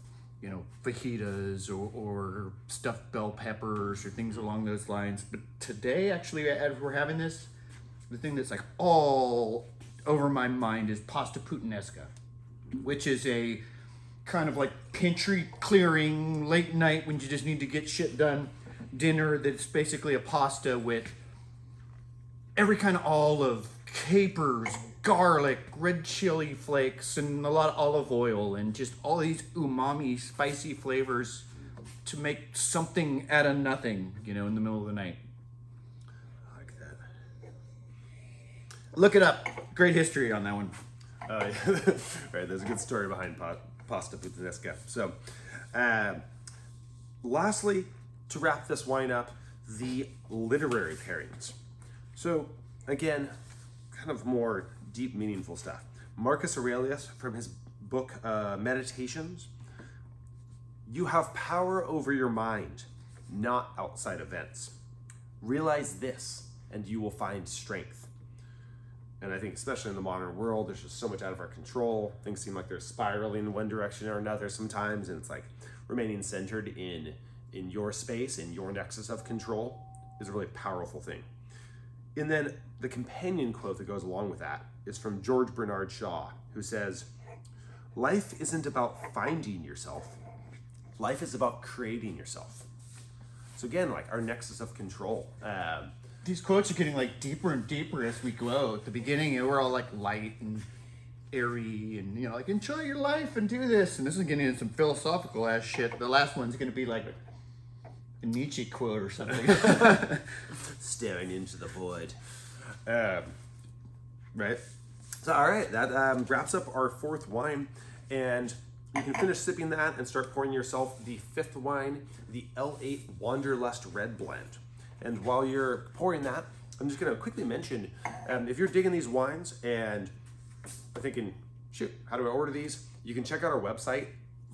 You know, fajitas or stuffed bell peppers or things along those lines. But today, actually, as we're having this, the thing that's like all over my mind is pasta puttanesca, which is a kind of like pantry clearing, late night when you just need to get shit done dinner that's basically a pasta with every kind of olive, capers, garlic, red chili flakes, and a lot of olive oil, and just all these umami, spicy flavors to make something out of nothing, you know, in the middle of the night. I like that. Look it up. Great history on that one. Oh, yeah. Right, there's a good story behind pasta puttanesca. So, lastly, to wrap this wine up, the literary pairings. So, again, kind of more deep, meaningful stuff. Marcus Aurelius, from his book Meditations, you have power over your mind, not outside events. Realize this, and you will find strength. And I think especially in the modern world, there's just so much out of our control. Things seem like they're spiraling in one direction or another sometimes, and it's like remaining centered in your space, in your nexus of control, is a really powerful thing. And then the companion quote that goes along with that is from George Bernard Shaw, who says, "Life isn't about finding yourself. Life is about creating yourself." So again, like our nexus of control. These quotes are getting like deeper and deeper as we go. At the beginning, they were all like light and airy and, you know, like enjoy your life and do this. And this is getting into some philosophical ass shit. The last one's going to be like a Nietzsche quote or something. Staring into the void. Right? So, all right, that wraps up our fourth wine. And you can finish sipping that and start pouring yourself the fifth wine, the L8 Wanderlust Red Blend. And while you're pouring that, I'm just going to quickly mention, if you're digging these wines and are thinking, shoot, how do I order these? You can check out our website,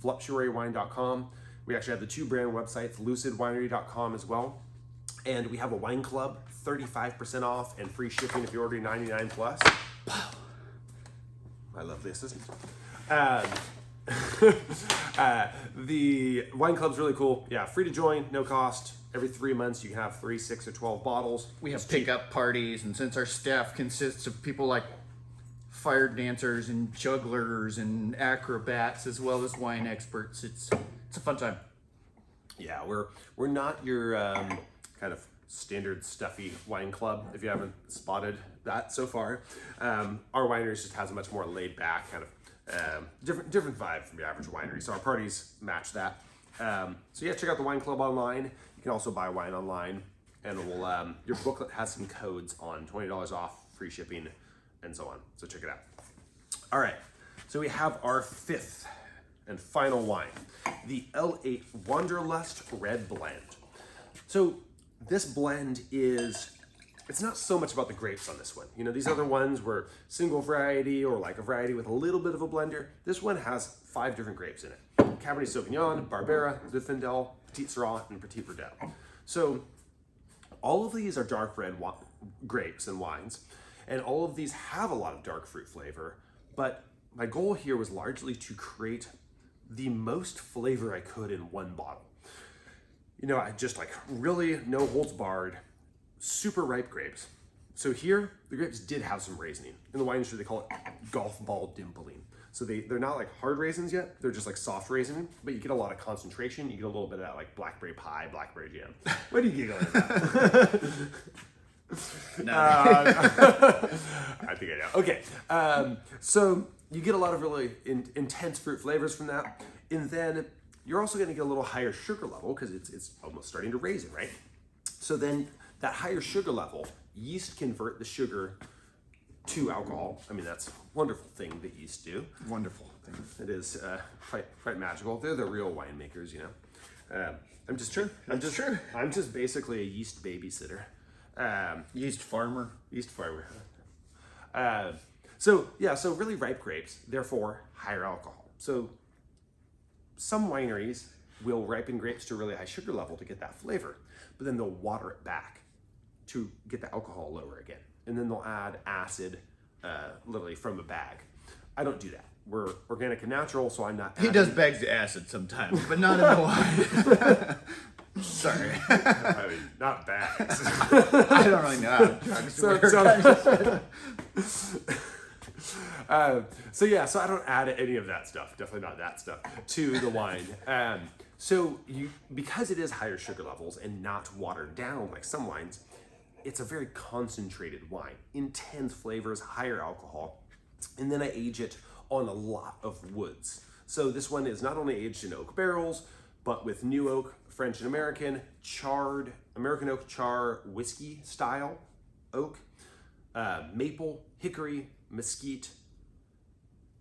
voluptuarywine.com. We actually have the two brand websites, lucidwinery.com as well. And we have a wine club, 35% off and free shipping if you're ordering 99 plus. My lovely assistant. The wine club's really cool. Yeah, free to join, no cost. Every 3 months you can have 3, 6, or 12 bottles. We have pickup parties, and since our staff consists of people like fire dancers and jugglers and acrobats as well as wine experts, it's a fun time. Yeah, we're not your kind of standard stuffy wine club, if you haven't spotted that so far. Our winery just has a much more laid back kind of different vibe from your average winery. So our parties match that. So yeah, check out the wine club online. You can also buy wine online, and we'll your booklet has some codes on $20 off, free shipping, and so on. So check it out. All right, so we have our fifth and final wine, the L8 Wanderlust Red Blend. So this blend it's not so much about the grapes on this one. You know, these other ones were single variety or like a variety with a little bit of a blender. This one has 5 different grapes in it. Cabernet Sauvignon, Barbera, Zinfandel, Petit Syrah, and Petit Verdot. So all of these are dark red grapes and wines, and all of these have a lot of dark fruit flavor, but my goal here was largely to create the most flavor I could in one bottle. You know, I just like really no holds barred, super ripe grapes. So here, the grapes did have some raisining. In the wine industry, they call it golf ball dimpling. So they're not like hard raisins yet, they're just like soft raisin, but you get a lot of concentration. You get a little bit of that like blackberry pie, blackberry jam. What are you giggling about? No. I think I know. Okay, so you get a lot of really intense fruit flavors from that, and then you're also going to get a little higher sugar level because it's almost starting to raisin, right? So then that higher sugar level, yeast convert the sugar to alcohol. I mean, that's a wonderful thing that yeast do. Wonderful thing. It is quite magical. They're the real winemakers, you know. I'm just basically a yeast babysitter. Yeast farmer. So really ripe grapes, therefore higher alcohol. So some wineries will ripen grapes to a really high sugar level to get that flavor, but then they'll water it back to get the alcohol lower again. And then they'll add acid, literally from a bag. I don't do that. We're organic and natural, so I'm not. He does bags of acid sometimes, but not in the wine. Sorry. I mean, not bags. I don't really know how drugs work. So I don't add any of that stuff, definitely not that stuff, to the wine. Because it is higher sugar levels and not watered down like some wines, it's a very concentrated wine, intense flavors, higher alcohol, and then I age it on a lot of woods. So this one is not only aged in oak barrels, but with new oak, French and American, charred, American oak char whiskey style oak, maple, hickory, mesquite,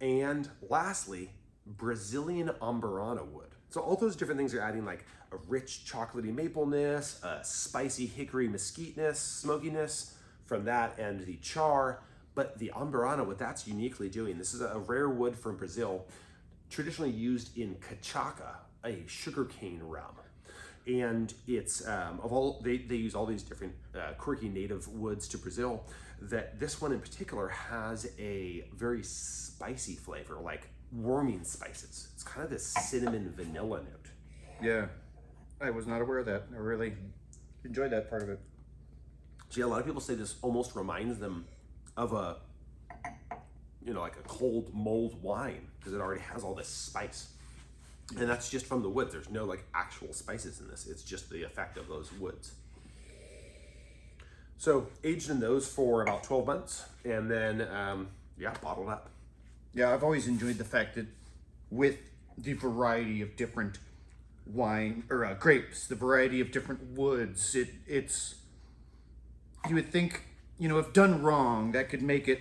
and lastly, Brazilian amburana wood. So all those different things are adding like a rich chocolatey mapleness, a spicy hickory mesquiteness, smokiness from that, and the char. But the amburana, what that's uniquely doing, this is a rare wood from Brazil, traditionally used in cachaca, a sugarcane rum. And it's they use all these different quirky native woods to Brazil. That this one in particular has a very spicy flavor, like warming spices. It's kind of this cinnamon vanilla note. Yeah, I was not aware of that. I really enjoyed that part of it. So yeah, a lot of people say this almost reminds them of a, like a cold mulled wine because it already has all this spice. And that's just from the woods. There's no like actual spices in this. It's just the effect of those woods. So aged in those for about 12 months and then, bottled up. Yeah, I've always enjoyed the fact that with the variety of different wine or grapes, the variety of different woods, it's you would think, if done wrong, that could make it,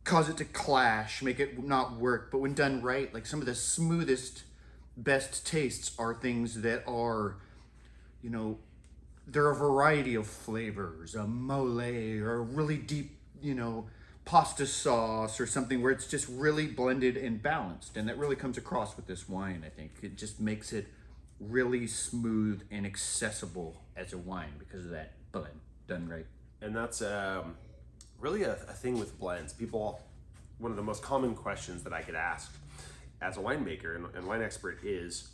cause it to clash, make it not work. But when done right, like some of the smoothest, best tastes are things that are, they're a variety of flavors, a mole or a really deep, pasta sauce or something where it's just really blended and balanced. And that really comes across with this wine, I think. It just makes it really smooth and accessible as a wine because of that blend done right. And that's really a thing with blends. One of the most common questions that I get asked as a winemaker and wine expert is,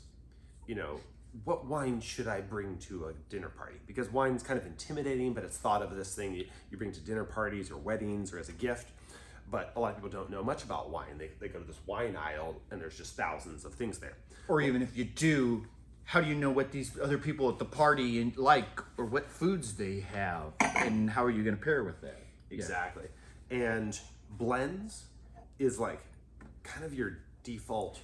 what wine should I bring to a dinner party? Because wine's kind of intimidating, but it's thought of as this thing you bring to dinner parties or weddings or as a gift. But a lot of people don't know much about wine. They go to this wine aisle and there's just thousands of things there. Or even if you do, how do you know what these other people at the party like or what foods they have? And how are you going to pair with that? Exactly. Yeah. And blends is like kind of your default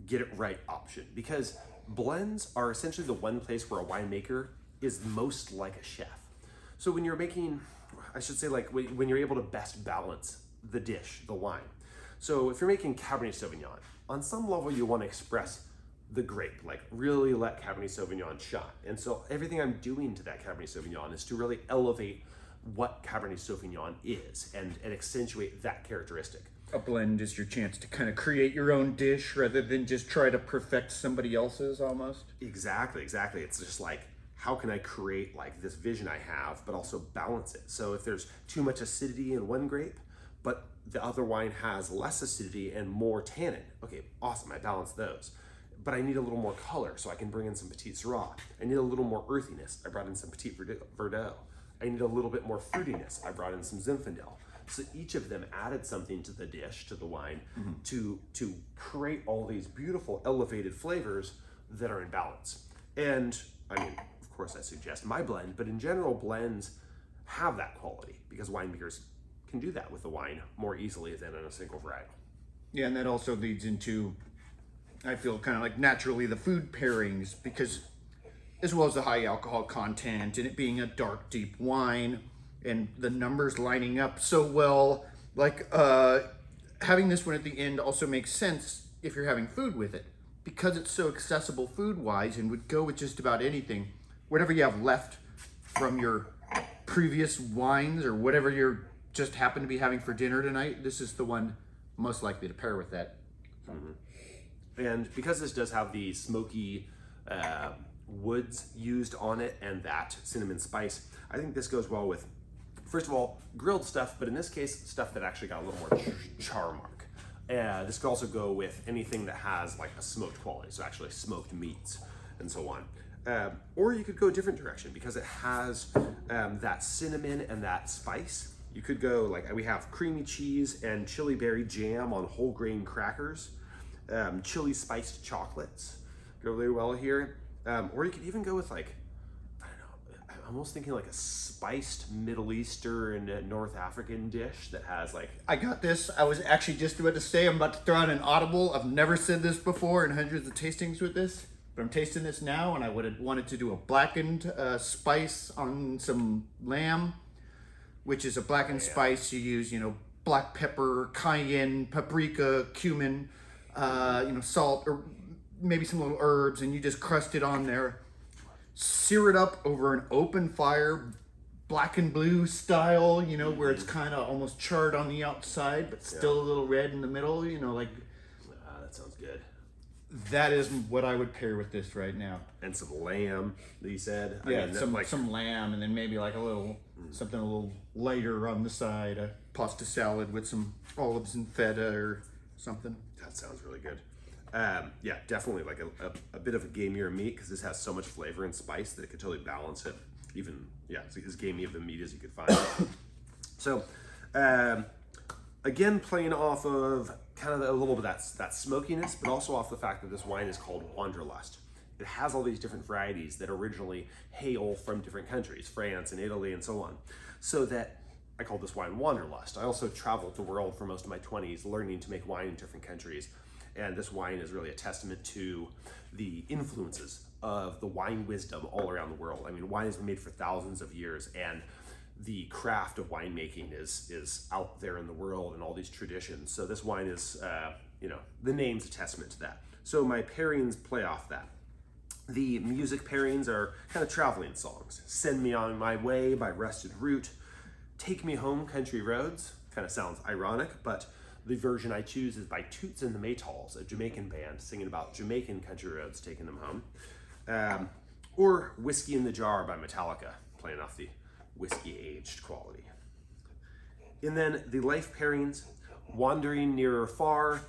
get it right option because blends are essentially the one place where a winemaker is most like a chef. So when you're making, I should say like when you're able to best balance the dish, the wine. So if you're making Cabernet Sauvignon, on some level you want to express the grape, like really let Cabernet Sauvignon shine. And so everything I'm doing to that Cabernet Sauvignon is to really elevate what Cabernet Sauvignon is and accentuate that characteristic. A blend is your chance to kind of create your own dish rather than just try to perfect somebody else's almost. Exactly. It's just like, how can I create like this vision I have, but also balance it? So if there's too much acidity in one grape, but the other wine has less acidity and more tannin. Okay, awesome, I balance those. But I need a little more color, so I can bring in some Petit Syrah. I need a little more earthiness. I brought in some Petit Verdot. I need a little bit more fruitiness. I brought in some Zinfandel. So each of them added something to the dish, to the wine, to create all these beautiful elevated flavors that are in balance. And I mean, of course I suggest my blend, but in general, blends have that quality because winemakers can do that with the wine more easily than in a single varietal. Yeah, and that also leads into, I feel, kind of like naturally the food pairings, because as well as the high alcohol content and it being a dark, deep wine and the numbers lining up so well, like having this one at the end also makes sense if you're having food with it, because it's so accessible food-wise and would go with just about anything. Whatever you have left from your previous wines or whatever you're just happen to be having for dinner tonight, this is the one most likely to pair with that. And because this does have the smoky woods used on it and that cinnamon spice, I think this goes well with, first of all, grilled stuff, but in this case, stuff that actually got a little more char mark. This could also go with anything that has like a smoked quality, so actually smoked meats and so on. Or you could go a different direction because it has that cinnamon and that spice. You could go like, we have creamy cheese and chili berry jam on whole grain crackers, chili spiced chocolates go really well here. Or you could even go with like, I don't know, I'm almost thinking like a spiced Middle Eastern North African dish that has like... I got this. I was actually just about to say, I'm about to throw out an audible. I've never said this before in hundreds of tastings with this, but I'm tasting this now, and I would have wanted to do a blackened spice on some lamb, which is a blackened spice. You use, black pepper, cayenne, paprika, cumin, salt, or maybe some little herbs, and you just crust it on there. Sear it up over an open fire, black and blue style, where it's kind of almost charred on the outside, but still a little red in the middle, that sounds good. That is what I would pair with this right now. And some lamb, that you said. Yeah, some lamb, and then maybe like a little, something a little lighter on the side, a pasta salad with some olives and feta or something. That sounds really good. Yeah, definitely like a bit of a gamier meat, because this has so much flavor and spice that it could totally balance it. Even, it's as gamey of the meat as you could find. So, again, playing off of kind of a little bit of that smokiness, but also off the fact that this wine is called Wanderlust. It has all these different varieties that originally hail from different countries, France and Italy and so on. So that I call this wine Wanderlust. I also traveled the world for most of my 20s learning to make wine in different countries. And this wine is really a testament to the influences of the wine wisdom all around the world. I mean, wine has been made for thousands of years, and the craft of winemaking is out there in the world and all these traditions. So this wine is, the name's a testament to that. So my pairings play off that. The music pairings are kind of traveling songs. Send Me On My Way by Rusted Root. Take Me Home, Country Roads. Kind of sounds ironic, but the version I choose is by Toots and the Maytals, a Jamaican band singing about Jamaican country roads taking them home. Or Whiskey in the Jar by Metallica, playing off the whiskey aged quality. And then the life pairings, wandering near or far,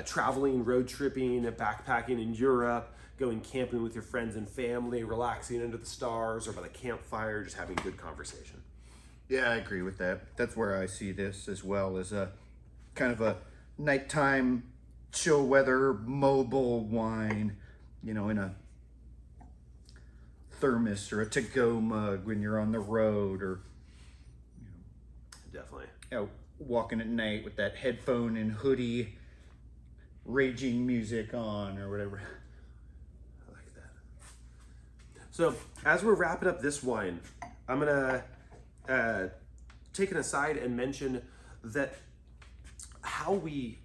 traveling, road tripping, backpacking in Europe, going camping with your friends and family, relaxing under the stars or by the campfire, just having good conversation. Yeah, I agree with that. That's where I see this as well, as a kind of a nighttime, chill weather, mobile wine, in a thermos or a to-go mug when you're on the road, or Definitely. Out walking at night with that headphone and hoodie, raging music on or whatever. I like that. So as we're wrapping up this wine, I'm gonna take an aside and mention that how we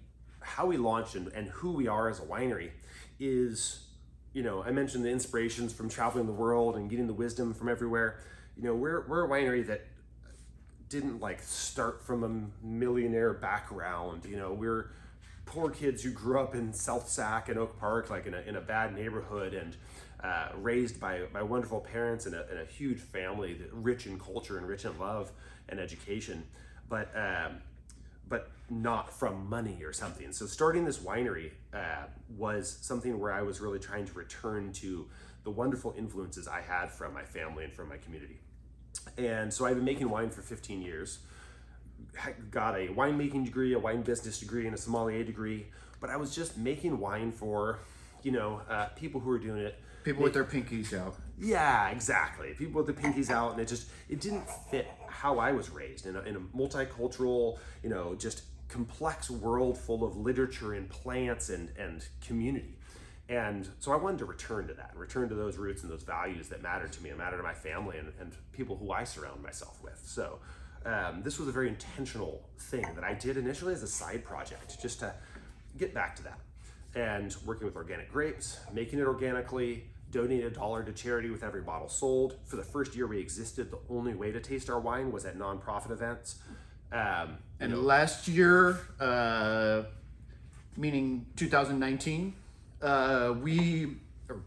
launched and who we are as a winery is, I mentioned the inspirations from traveling the world and getting the wisdom from everywhere. We're a winery that didn't start from a millionaire background. We're poor kids who grew up in South Sac and Oak Park, in a bad neighborhood, and raised by wonderful parents and a huge family, rich in culture and rich in love and education. But but not from money or something. So starting this winery was something where I was really trying to return to the wonderful influences I had from my family and from my community. And so I've been making wine for 15 years. Got a winemaking degree, a wine business degree, and a sommelier degree. But I was just making wine for, people who were doing it. People with their pinkies out. Yeah, exactly. People with their pinkies out, and it didn't fit how I was raised in a multicultural, just complex world full of literature and plants and community. And so I wanted to return to that, return to those roots and those values that mattered to me and mattered to my family and people who I surround myself with. So this was a very intentional thing that I did initially as a side project, just to get back to that. And working with organic grapes, making it organically, donating $1 to charity with every bottle sold. For the first year we existed, the only way to taste our wine was at nonprofit events. Last year, meaning 2019, or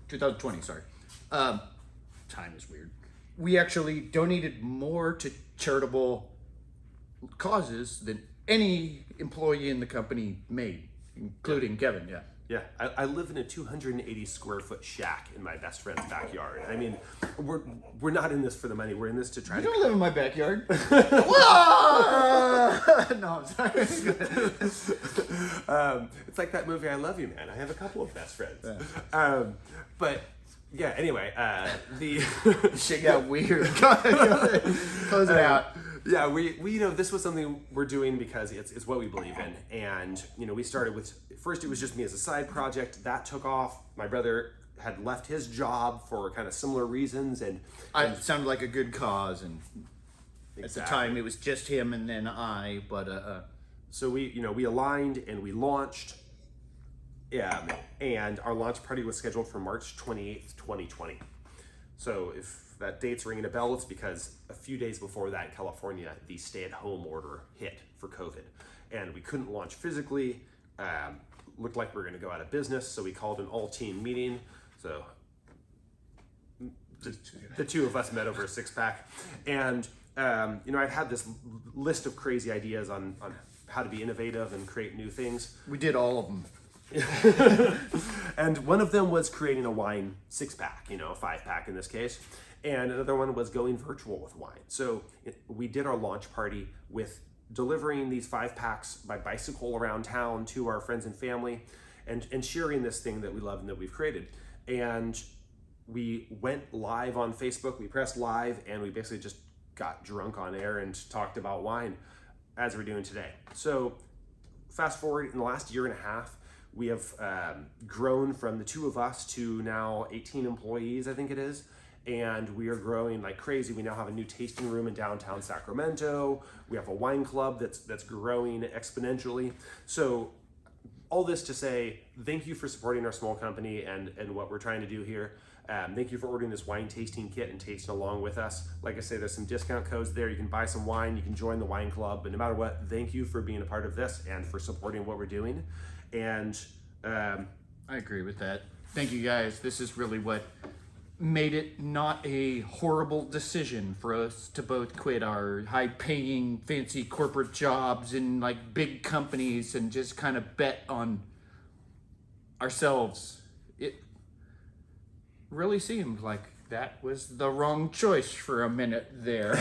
2020, sorry. Time is weird. We actually donated more to charitable causes than any employee in the company made, including Kevin, yeah. Yeah, I live in a 280 square foot shack in my best friend's backyard. I mean, we're not in this for the money. We're in this to try You to. don't live in my backyard. Whoa! No, I'm sorry. It's like that movie I Love You, Man. I have a couple of best friends. Yeah. But yeah, anyway, the Shit got weird. Close it out. Yeah, we this was something we're doing because it's what we believe in. And we started with, first it was just me as a side project. That took off. My brother had left his job for kind of similar reasons, and It sounded like a good cause, and exactly. at the time it was just him and then I, but So we aligned and we launched. Yeah, and our launch party was scheduled for March 28th, 2020. So if that date's ringing a bell, it's because a few days before that in California, the stay-at-home order hit for COVID. And we couldn't launch physically. Looked like we were gonna go out of business, so we called an all-team meeting. So the two of us met over a six-pack. And I've had this list of crazy ideas on how to be innovative and create new things. we did all of them. And one of them was creating a wine six-pack, a five-pack in this case. And another one was going virtual with wine. So we did our launch party with delivering these 5-packs by bicycle around town to our friends and family and sharing this thing that we love and that we've created. And we went live on Facebook, we pressed live, and we basically just got drunk on air and talked about wine as we're doing today. So fast forward, in the last year and a half, we have grown from the two of us to now 18 employees, I think it is. And we are growing like crazy. We now have a new tasting room in downtown Sacramento. We have a wine club that's growing exponentially. So all this to say, thank you for supporting our small company and what we're trying to do here. Thank you for ordering this wine tasting kit and tasting along with us. Like I say, there's some discount codes there. You can buy some wine, you can join the wine club, but no matter what, thank you for being a part of this and for supporting what we're doing. And I agree with that. Thank you guys. This is really what made it not a horrible decision for us to both quit our high-paying, fancy corporate jobs in like big companies and just kind of bet on ourselves. It really seemed like that was the wrong choice for a minute there.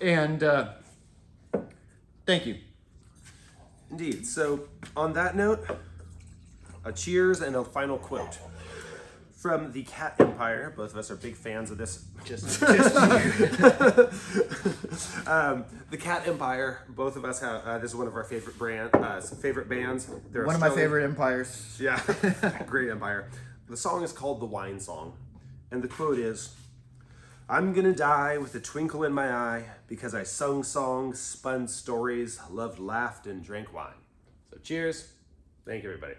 And thank you. indeed. So on that note, a cheers and a final quote. From the Cat Empire, both of us are big fans of this. Just The Cat Empire, both of us have. This is one of our favorite bands. They're one of my Australian- favorite empires. Yeah, great empire. The song is called "The Wine Song," and the quote is, "I'm gonna die with a twinkle in my eye because I sung songs, spun stories, loved, laughed, and drank wine." So, cheers! Thank you, everybody.